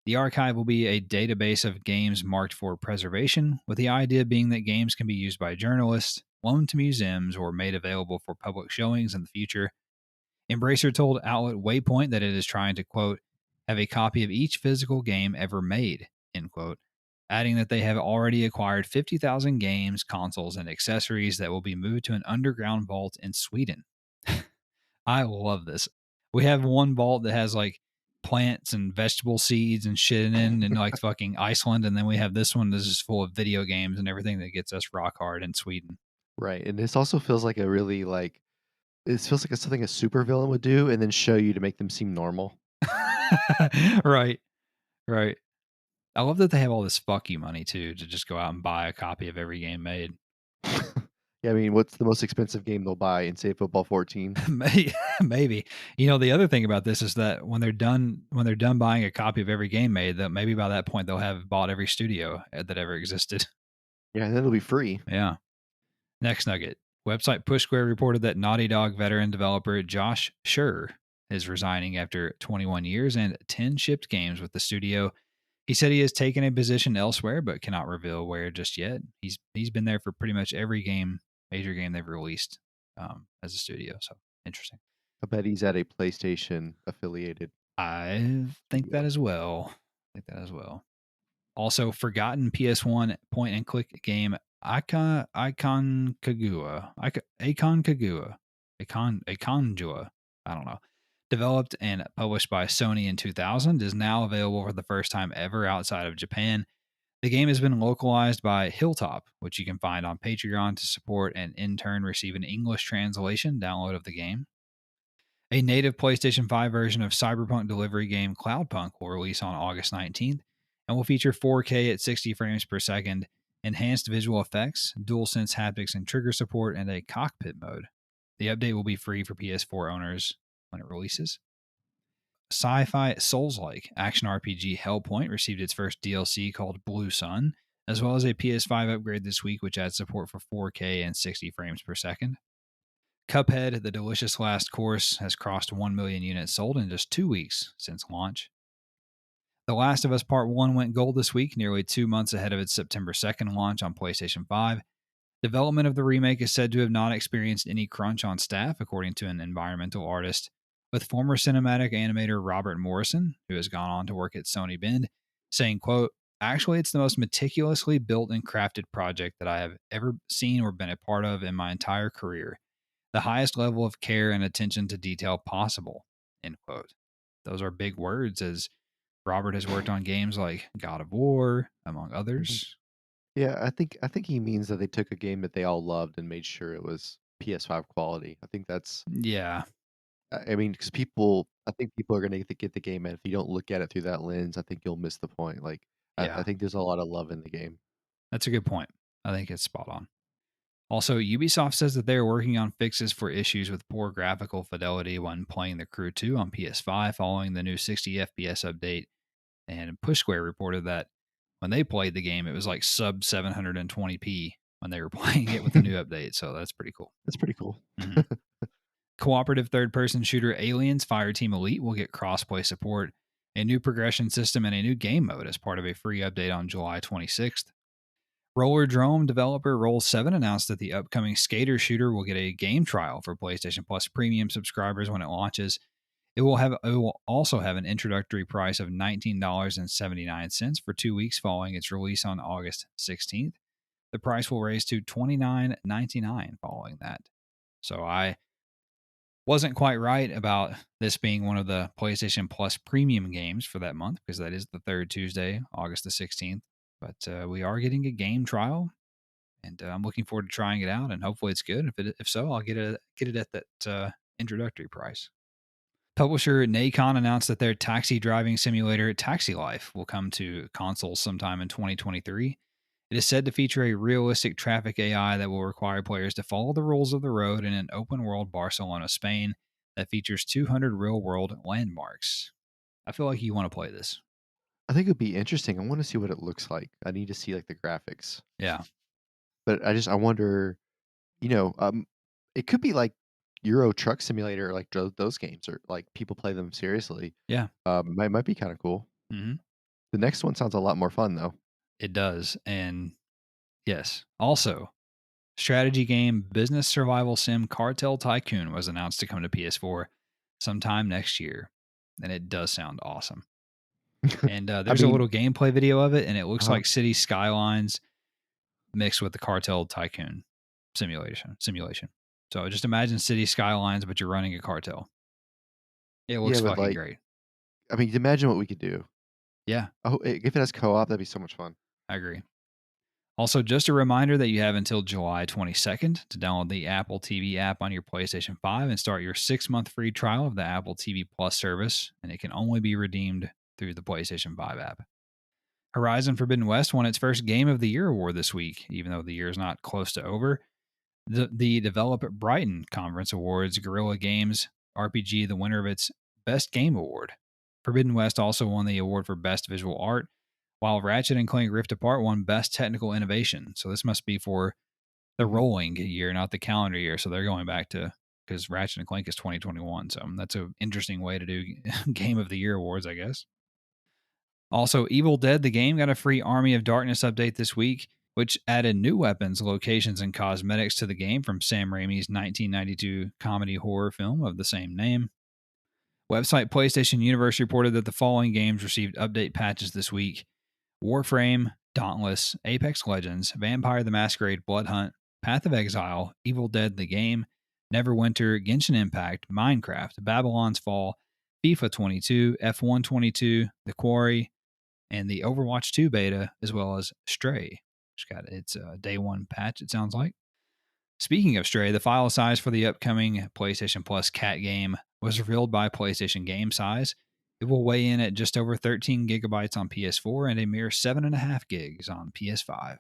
The archive will be a database of games marked for preservation, with the idea being that games can be used by journalists, loaned to museums, or made available for public showings in the future. Embracer told outlet Waypoint that it is trying to, quote, have a copy of each physical game ever made, end quote, adding that they have already acquired 50,000 games, consoles, and accessories that will be moved to an underground vault in Sweden. I love this. We have one vault that has like plants and vegetable seeds and shit in like fucking Iceland, and then we have this one that's just full of video games and everything that gets us rock hard in Sweden. Right. And this also feels like a really it feels like it's something a supervillain would do and then show you to make them seem normal. Right. Right. I love that they have all this fuck you money too to just go out and buy a copy of every game made. Yeah, I mean, what's the most expensive game they'll buy in, say, Football 14? Maybe. You know, the other thing about this is that when they're done buying a copy of every game made, that maybe by that point they'll have bought every studio that ever existed. Yeah, and then it'll be free. Yeah. Next nugget. Website Push Square reported that Naughty Dog veteran developer Josh Schur is resigning after 21 years and 10 shipped games with the studio. He said he has taken a position elsewhere, but cannot reveal where just yet. He's been there for pretty much every major game they've released as a studio. So interesting. I bet he's at a PlayStation affiliated. I think that as well. Also, forgotten PS1 point and click game Icon Kagua. I don't know. Developed and published by Sony in 2000, is now available for the first time ever outside of Japan. The game has been localized by Hilltop, which you can find on Patreon to support and in turn receive an English translation download of the game. A native PlayStation 5 version of Cyberpunk delivery game Cloudpunk will release on August 19th and will feature 4K at 60 frames per second, enhanced visual effects, DualSense haptics and trigger support, and a cockpit mode. The update will be free for PS4 owners when it releases. Sci-fi Souls-like action RPG Hellpoint received its first DLC called Blue Sun, as well as a PS5 upgrade this week, which adds support for 4K and 60 frames per second. Cuphead, the delicious last course, has crossed 1 million units sold in just 2 weeks since launch. The Last of Us Part 1 went gold this week, nearly 2 months ahead of its September 2nd launch on PlayStation 5. Development of the remake is said to have not experienced any crunch on staff, according to an environmental artist, with former cinematic animator Robert Morrison, who has gone on to work at Sony Bend, saying, quote, "Actually, it's the most meticulously built and crafted project that I have ever seen or been a part of in my entire career. The highest level of care and attention to detail possible," end quote. Those are big words, as Robert has worked on games like God of War, among Mhm. others. Yeah, I think he means that they took a game that they all loved and made sure it was PS5 quality. I think that's Yeah, I mean, because I think people are gonna get the game, and if you don't look at it through that lens, I think you'll miss the point. Like, I yeah, think there's a lot of love in the game. that's a good point. I think it's spot on. Also, Ubisoft says that they are working on fixes for issues with poor graphical fidelity when playing The Crew 2 on PS5 following the new 60 FPS update. And Push Square reported that when they played the game, it was like sub 720p when they were playing it with the new update. So that's pretty cool. That's pretty cool. Mhm. Cooperative third person shooter Aliens Fireteam Elite will get crossplay support, a new progression system, and a new game mode as part of a free update on July 26th. Roller Drome developer Roll7 announced that the upcoming skater shooter will get a game trial for PlayStation Plus premium subscribers when it launches. It will also have an introductory price of $19.79 for 2 weeks following its release on August 16th. The price will raise to $29.99 following that. So I wasn't quite right about this being one of the PlayStation Plus premium games for that month, because that is the third Tuesday, August the 16th. But we are getting a game trial, and I'm looking forward to trying it out, and hopefully it's good. If so, I'll get it at that introductory price. Publisher Nacon announced that their taxi driving simulator Taxi Life will come to consoles sometime in 2023. It is said to feature a realistic traffic AI that will require players to follow the rules of the road in an open world Barcelona, Spain that features 200 real world landmarks. I feel like you want to play this. I think it'd be interesting. I want to see what it looks like. I need to see like the graphics, Yeah. but I wonder, you know, it could be like Euro Truck Simulator, like those games, or like people play them seriously. Yeah. Might be kind of cool. Hmm. The next one sounds a lot more fun though. It does. And yes. Also, strategy game Business Survival Sim Cartel Tycoon was announced to come to PS4 sometime next year. And it does sound awesome. And I there's a mean, little gameplay video of it, and it looks uh, like City Skylines mixed with the Cartel Tycoon simulation. So just imagine City Skylines, but you're running a cartel. It looks yeah, but fucking like, great. I mean, imagine what we could do. Yeah, Oh, if it has co-op, that'd be so much fun. I agree. Also, just a reminder that you have until July 22nd to download the Apple TV app on your PlayStation 5 and start your 6-month free trial of the Apple TV Plus service, and it can only be redeemed through the PlayStation 5 app. Horizon Forbidden West won its first Game of the Year award this week, even though the year is not close to over. The Develop at Brighton Conference Awards, Guerrilla Games RPG, the winner of its Best Game Award. Forbidden West also won the award for Best Visual Art, while Ratchet and Clank Rift Apart won Best Technical Innovation. So this must be for the Mhm. rolling year, not the calendar year. So they're going back to, because Ratchet and Clank is 2021. So that's an interesting way to do Game of the Year awards, I guess. Also, Evil Dead, the game, got a free Army of Darkness update this week, which added new weapons, locations, and cosmetics to the game from Sam Raimi's 1992 comedy horror film of the same name. Website PlayStation Universe reported that the following games received update patches this week: Warframe, Dauntless, Apex Legends, Vampire the Masquerade Bloodhunt, Path of Exile, Evil Dead the Game, Neverwinter, Genshin Impact, Minecraft, Babylon's Fall, FIFA 22, F1 22, The Quarry, and the Overwatch 2 beta, as well as Stray, which got its day one patch, it sounds like. Speaking of Stray, the file size for the upcoming PlayStation Plus cat game was revealed by PlayStation Game Size. It will weigh in at just over 13 gigabytes on PS4 and a mere 7.5 gigs on PS5.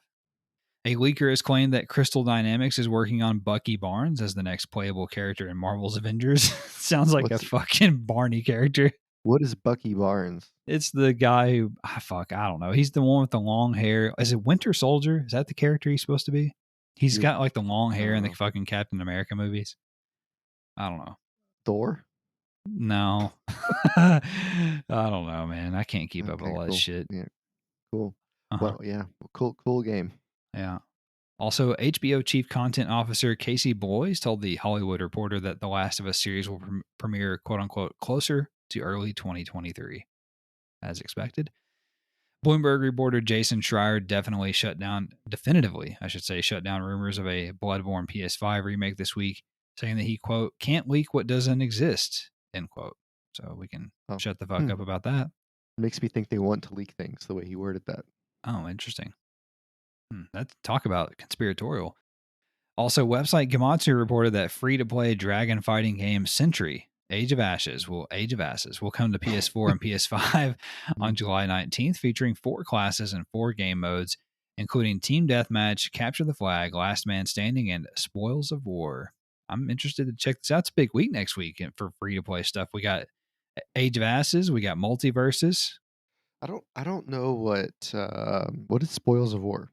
A leaker has claimed that Crystal Dynamics is working on Bucky Barnes as the next playable character in Marvel's Avengers. Sounds like a fucking Barney character. What is Bucky Barnes? It's the guy who, I don't know. He's the one with the long hair. Is it Winter Soldier? Is that the character he's supposed to be? He's got like the long hair in the fucking Captain America movies. I don't know. Thor? No. I don't know, man. I can't keep up with all that shit. Yeah. Cool. Well, yeah. Cool game. Yeah. Also, HBO Chief Content Officer Casey Bloys told The Hollywood Reporter that The Last of Us series will premiere, quote-unquote, closer to early 2023, as expected. Bloomberg reporter Jason Schreier definitively shut down rumors of a Bloodborne PS5 remake this week, saying that he, quote, can't leak what doesn't exist, end quote. So we can shut the fuck up about that. Makes me think they want to leak things the way he worded that. Oh, interesting. That's talk about conspiratorial. Also, website Gematsu reported that free-to-play dragon fighting game Sentry Age of Ashes will come to PS4 and PS5 on July 19th, featuring 4 classes and 4 game modes, including Team Deathmatch, Capture the Flag, Last Man Standing, and Spoils of War. I'm interested to check this out. It's a big week next week for free-to-play stuff. We got Age of Ashes, we got Multiverses. I don't know what is Spoils of War.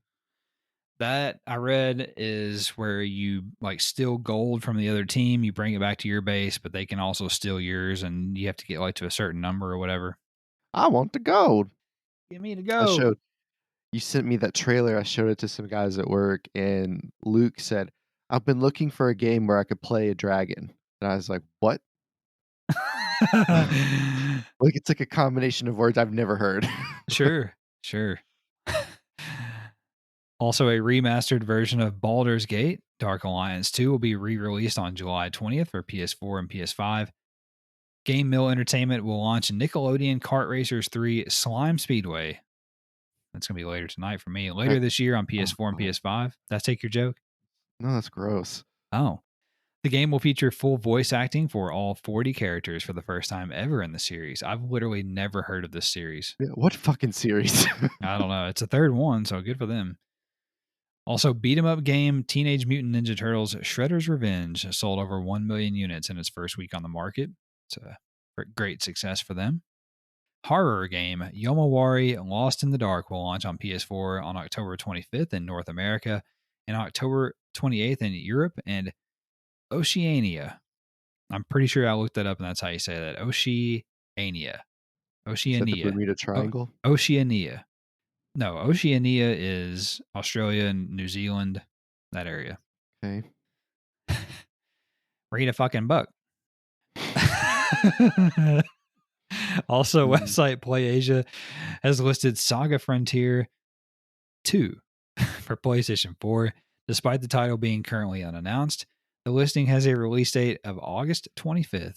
That I read is where you like steal gold from the other team, you bring it back to your base, but they can also steal yours, and you have to get like to a certain number or whatever. I want the gold. Give me the gold. You sent me that trailer. I showed it to some guys at work, and Luke said, "I've been looking for a game where I could play a dragon." And I was like, "What?" Like it's like a combination of words I've never heard. Sure. Also, a remastered version of Baldur's Gate Dark Alliance 2 will be re-released on July 20th for PS4 and PS5. Game Mill Entertainment will launch Nickelodeon Kart Racers 3 Slime Speedway. That's going to be later tonight for me. Later this year on PS4 and PS5. Did I take your joke? No, that's gross. Oh. The game will feature full voice acting for all 40 characters for the first time ever in the series. I've literally never heard of this series. Yeah, what fucking series? I don't know. It's a third one, so good for them. Also, beat-em-up game Teenage Mutant Ninja Turtles Shredder's Revenge sold over 1 million units in its first week on the market. It's a great success for them. Horror game Yomawari Lost in the Dark will launch on PS4 on October 25th in North America and October 28th in Europe and Oceania. I'm pretty sure I looked that up and that's how you say that. Oceania. Is that the Bermuda Triangle? Oceania. No, Oceania is Australia and New Zealand, that area. Okay. Read a fucking book. Also, website PlayAsia has listed Saga Frontier 2 for PlayStation 4. Despite the title being currently unannounced, the listing has a release date of August 25th.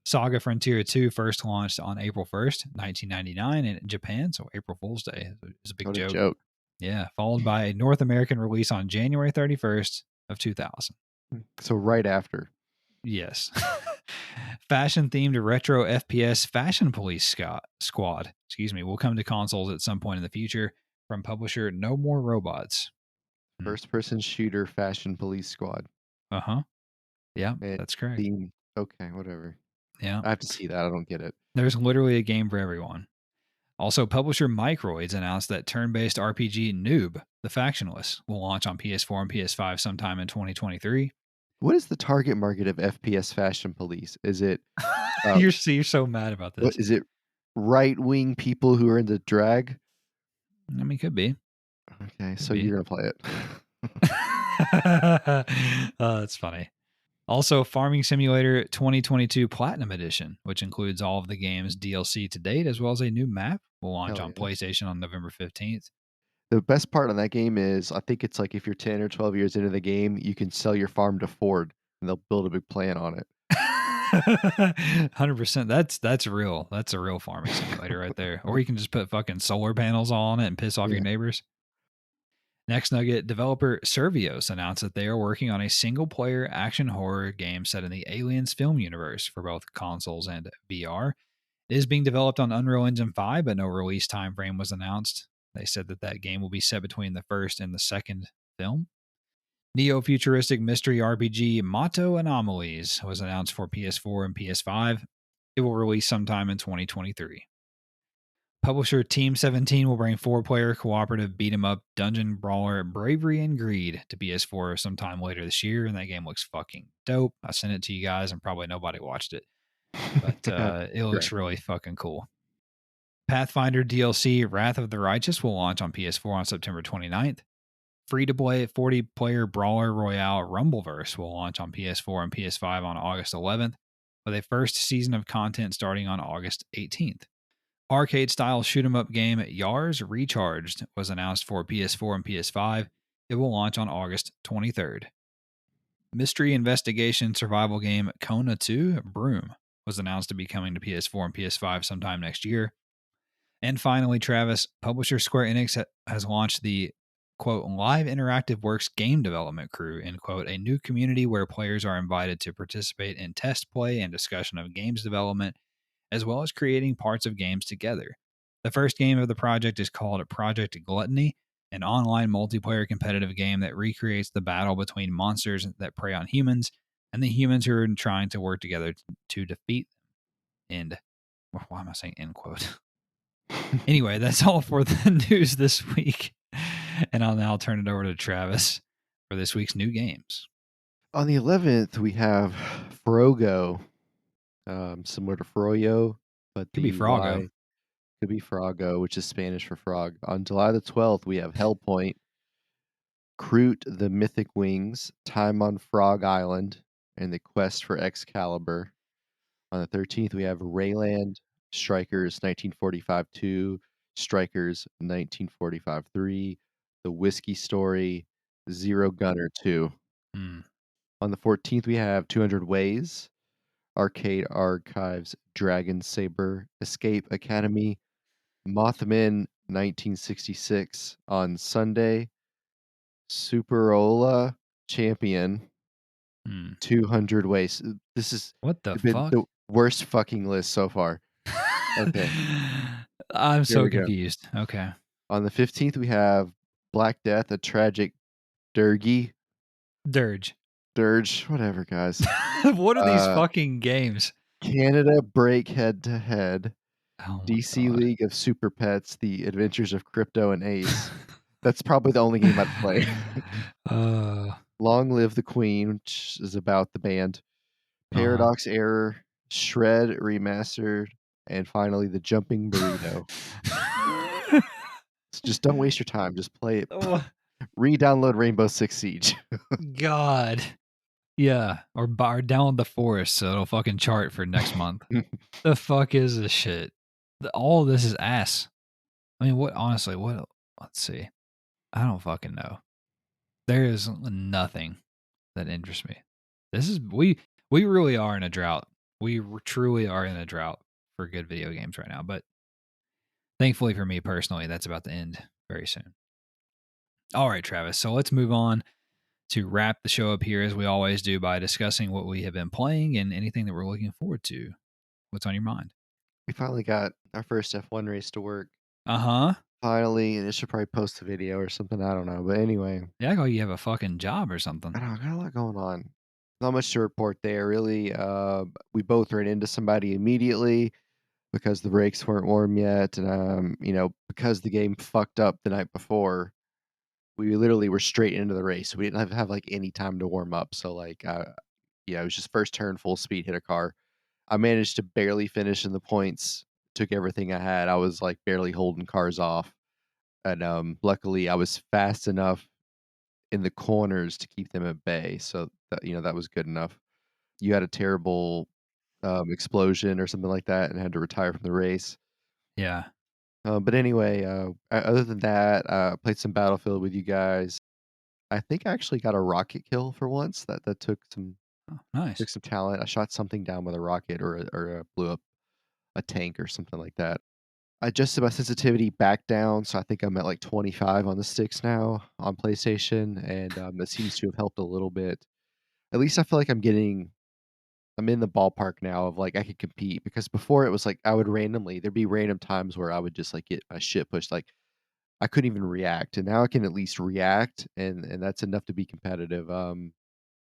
Saga Frontier 2 first launched on April 1st, 1999 in Japan, so April Fool's Day is a big joke. Yeah, followed by a North American release on January 31st of 2000. So right after. Yes. Fashion-themed retro FPS Fashion Police Squad, will come to consoles at some point in the future from publisher No More Robots. First-person shooter Fashion Police Squad. Uh-huh. Yeah, that's correct. Okay, whatever. Yeah. I have to see that. I don't get it. There's literally a game for everyone. Also, publisher Microids announced that turn-based RPG Noob, the Factionless, will launch on PS4 and PS5 sometime in 2023. What is the target market of FPS Fashion Police? Is it... you're so mad about this. Is it right-wing people who are into drag? I mean, could be. Okay, so you're going to play it. That's funny. Also, Farming Simulator 2022 Platinum Edition, which includes all of the game's DLC to date, as well as a new map, will launch on PlayStation on November 15th. The best part on that game is, I think it's like if you're 10 or 12 years into the game, you can sell your farm to Ford, and they'll build a big plant on it. 100%. That's real. That's a real farming simulator right there. Or you can just put fucking solar panels on it and piss off Yeah. your neighbors. Next nugget, developer Servios announced that they are working on a single-player action horror game set in the Aliens film universe for both consoles and VR. It is being developed on Unreal Engine 5, but no release time frame was announced. They said that that game will be set between the first and the second film. Neo-futuristic mystery RPG Motto Anomalies was announced for PS4 and PS5. It will release sometime in 2023. Publisher Team 17 will bring four-player cooperative beat-em-up dungeon brawler Bravery and Greed to PS4 sometime later this year, and that game looks fucking dope. I sent it to you guys, and probably nobody watched it, but it looks really fucking cool. Pathfinder DLC Wrath of the Righteous will launch on PS4 on September 29th. Free-to-play 40-player brawler royale Rumbleverse will launch on PS4 and PS5 on August 11th, with a first season of content starting on August 18th. Arcade-style shoot-'em-up game Yars Recharged was announced for PS4 and PS5. It will launch on August 23rd. Mystery investigation survival game Kona 2 Broom was announced to be coming to PS4 and PS5 sometime next year. And finally, Travis, publisher Square Enix has launched the, quote, Live Interactive Works game development crew, end quote, a new community where players are invited to participate in test play and discussion of games development, as well as creating parts of games together. The first game of the project is called Project Gluttony, an online multiplayer competitive game that recreates the battle between monsters that prey on humans and the humans who are trying to work together to defeat them. End. Why am I saying end quote? Anyway, that's all for the news this week. And I'll now turn it over to Travis for this week's new games. On the 11th, we have Frogo, similar to Froyo, but Could be the Froggo. Y could be Frogo, which is Spanish for frog. On July the 12th, we have Hellpoint, Kroot the Mythic Wings, Time on Frog Island, and the Quest for Excalibur. On the 13th, we have Rayland, Strikers 1945-2, Strikers 1945-3, The Whiskey Story, Zero Gunner 2. Hmm. On the 14th, we have 200 Ways, Arcade Archives, Dragon Saber, Escape Academy, Mothman 1966. On Sunday, Superola Champion, Hmm. 200 Ways. This has What the been fuck? the worst fucking list so far. Okay. I'm Here so we go. confused. Okay. On the 15th, we have Black Death, A Tragic Dirge, Dirge. whatever, guys. What are these fucking games? Canada Break Head to Head, Oh my DC God. League of Super Pets, The Adventures of Crypto and Ace. That's probably the only game I'd play. Long Live the Queen, which is about the band. Paradox Error, Shred Remastered, and finally the Jumping Burrito. Just don't waste your time. Just play it. Re-download Rainbow Six Siege. God. Yeah. Or download the forest so it'll fucking chart for next month. The fuck is this shit? All of this is ass. I mean, honestly, let's see. I don't fucking know. There is nothing that interests me. We really are in a drought. We truly are in a drought for good video games right now. But thankfully for me personally, that's about to end very soon. All right, Travis. So let's move on to wrap the show up here as we always do by discussing what we have been playing and anything that we're looking forward to. What's on your mind? We finally got our first F1 race to work. Uh-huh. Finally, and it should probably post a video or something. I don't know. But anyway. Yeah, I go, you have a fucking job or something. I don't know. I got a lot going on. Not much to report there, really. We both ran into somebody immediately because the brakes weren't warm yet. And, because the game fucked up the night before, we literally were straight into the race. We didn't have like any time to warm up. So it was just first turn, full speed, hit a car. I managed to barely finish in the points, took everything I had. I was like barely holding cars off. And luckily I was fast enough in the corners to keep them at bay. So that was good enough. You had a terrible explosion or something like that and had to retire from the race. Yeah. But anyway, other than that, I played some Battlefield with you guys. I think I actually got a rocket kill for once. That took some Oh, nice. Took some talent. I shot something down with a rocket or blew up a tank or something like that. I adjusted my sensitivity back down, so I think I'm at like 25 on the sticks now on PlayStation, and that seems to have helped a little bit. At least I feel like I'm in the ballpark now of like I could compete because before it was like I would there'd be random times where I would just like get my shit pushed, like I couldn't even react, and now I can at least react, and that's enough to be competitive.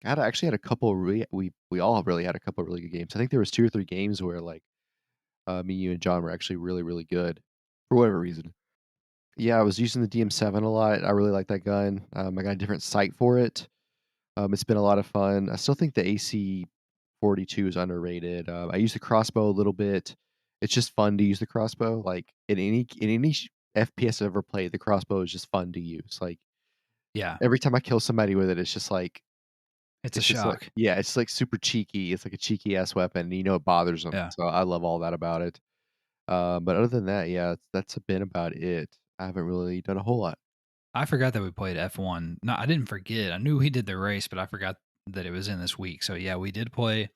Actually had a couple we all really had a couple really good games. I think there was 2 or 3 games where like me, you, and John were actually really, really good for whatever reason. Yeah, I was using the DM7 a lot. I really like that gun. I got a different sight for it. It's been a lot of fun. I still think the AC-42 is underrated. I use the crossbow a little bit. It's just fun to use the crossbow. Like in any FPS I've ever played, the crossbow is just fun to use. Like Yeah, every time I kill somebody with it, it's a it's just like shock. yeah, it's like super cheeky. It's like a cheeky ass weapon. And you know it bothers them. Yeah. So I love all that about it. But other than that, yeah, that's been about it. I haven't really done a whole lot. I forgot that we played F1. No, I didn't forget. I knew we did the race, but I forgot that it was in this week. So yeah, we did play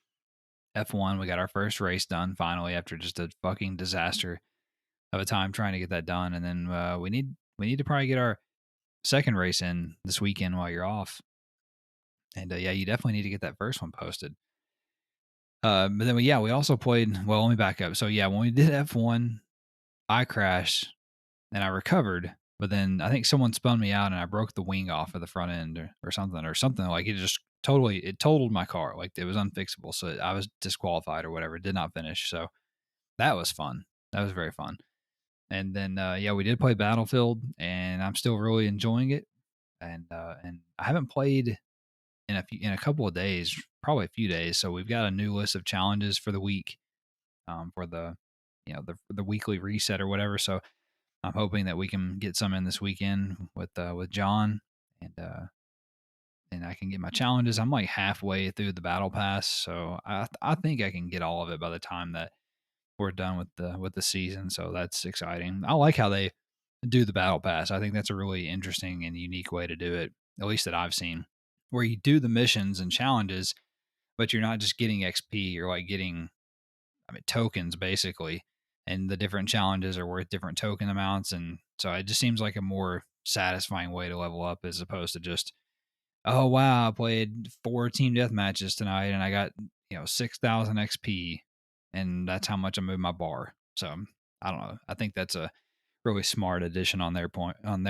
F1. We got our first race done finally after just a fucking disaster of a time trying to get that done. And then we need to probably get our second race in this weekend while you're off. And yeah, you definitely need to get that first one posted. But then we also played. Well, let me back up. So yeah, when we did F1, I crashed and I recovered, but then I think someone spun me out and I broke the wing off of the front end or something like it just it totaled my car. Like it was unfixable. So I was disqualified or whatever. Did not finish. So that was fun. That was very fun. And then yeah, we did play Battlefield and I'm still really enjoying it. And I haven't played in a couple of days, probably a few days. So we've got a new list of challenges for the week, for the weekly reset or whatever. So I'm hoping that we can get some in this weekend with John, and I can get my challenges. I'm like halfway through the battle pass, so I think I can get all of it by the time that we're done with the season. So that's exciting. I like how they do the battle pass. I think that's a really interesting and unique way to do it, at least that I've seen, where you do the missions and challenges, but you're not just getting XP. You're like getting, I mean, tokens basically, and the different challenges are worth different token amounts, and so it just seems like a more satisfying way to level up as opposed to just, oh wow, I played 4 team death matches tonight and I got 6,000 XP, and that's how much I moved my bar. So I don't know. I think that's a really smart addition on their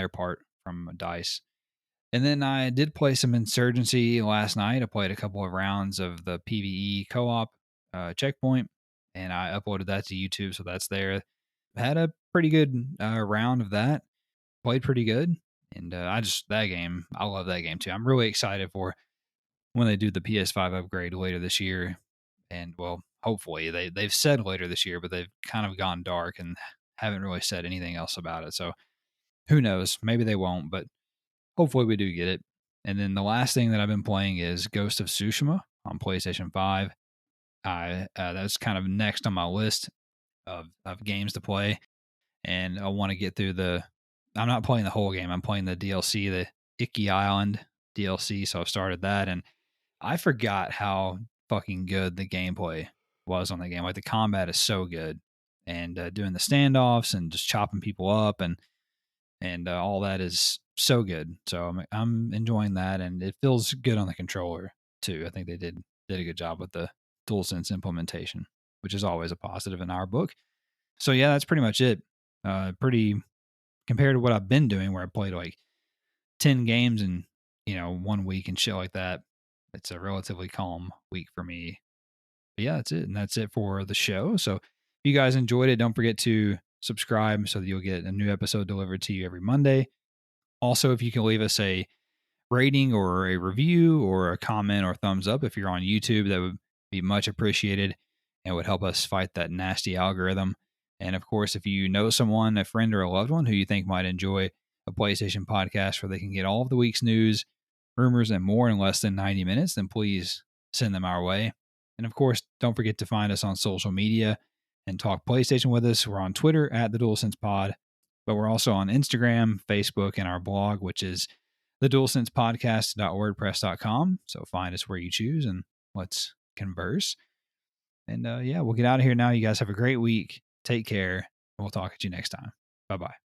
part from Dice. And then I did play some Insurgency last night. I played a couple of rounds of the PvE co-op checkpoint, and I uploaded that to YouTube, so that's there. Had a pretty good round of that. Played pretty good, and that game, I love that game too. I'm really excited for when they do the PS5 upgrade later this year, and well, hopefully they've said later this year, but they've kind of gone dark and haven't really said anything else about it. So who knows? Maybe they won't, but hopefully we do get it. And then the last thing that I've been playing is Ghost of Tsushima on PlayStation 5. That's kind of next on my list of games to play, and I want to get through the. I'm not playing the whole game. I'm playing the DLC, the Icky Island DLC. So I've started that, and I forgot how fucking good the gameplay was on the game. Like the combat is so good, and doing the standoffs and just chopping people up and all that is so good. So I'm enjoying that, and it feels good on the controller too. I think they did a good job with the DualSense implementation, which is always a positive in our book. So yeah, that's pretty much it. Pretty compared to what I've been doing, where I played like 10 games in 1 week and shit like that. It's a relatively calm week for me. But yeah, that's it, and that's it for the show. So if you guys enjoyed it, don't forget to subscribe so that you'll get a new episode delivered to you every Monday. Also, if you can leave us a rating or a review or a comment or thumbs up if you're on YouTube, that would be much appreciated and would help us fight that nasty algorithm. And of course, if you know someone, a friend or a loved one who you think might enjoy a PlayStation podcast where they can get all of the week's news, rumors, and more in less than 90 minutes, then please send them our way. And of course, don't forget to find us on social media and talk PlayStation with us. We're on Twitter at the DualSense Pod, but we're also on Instagram, Facebook, and our blog, which is the DualSensePodcast.wordpress.com. So find us where you choose. And let's converse. And yeah, we'll get out of here now. You guys have a great week. Take care. We'll talk at you next time. Bye-bye.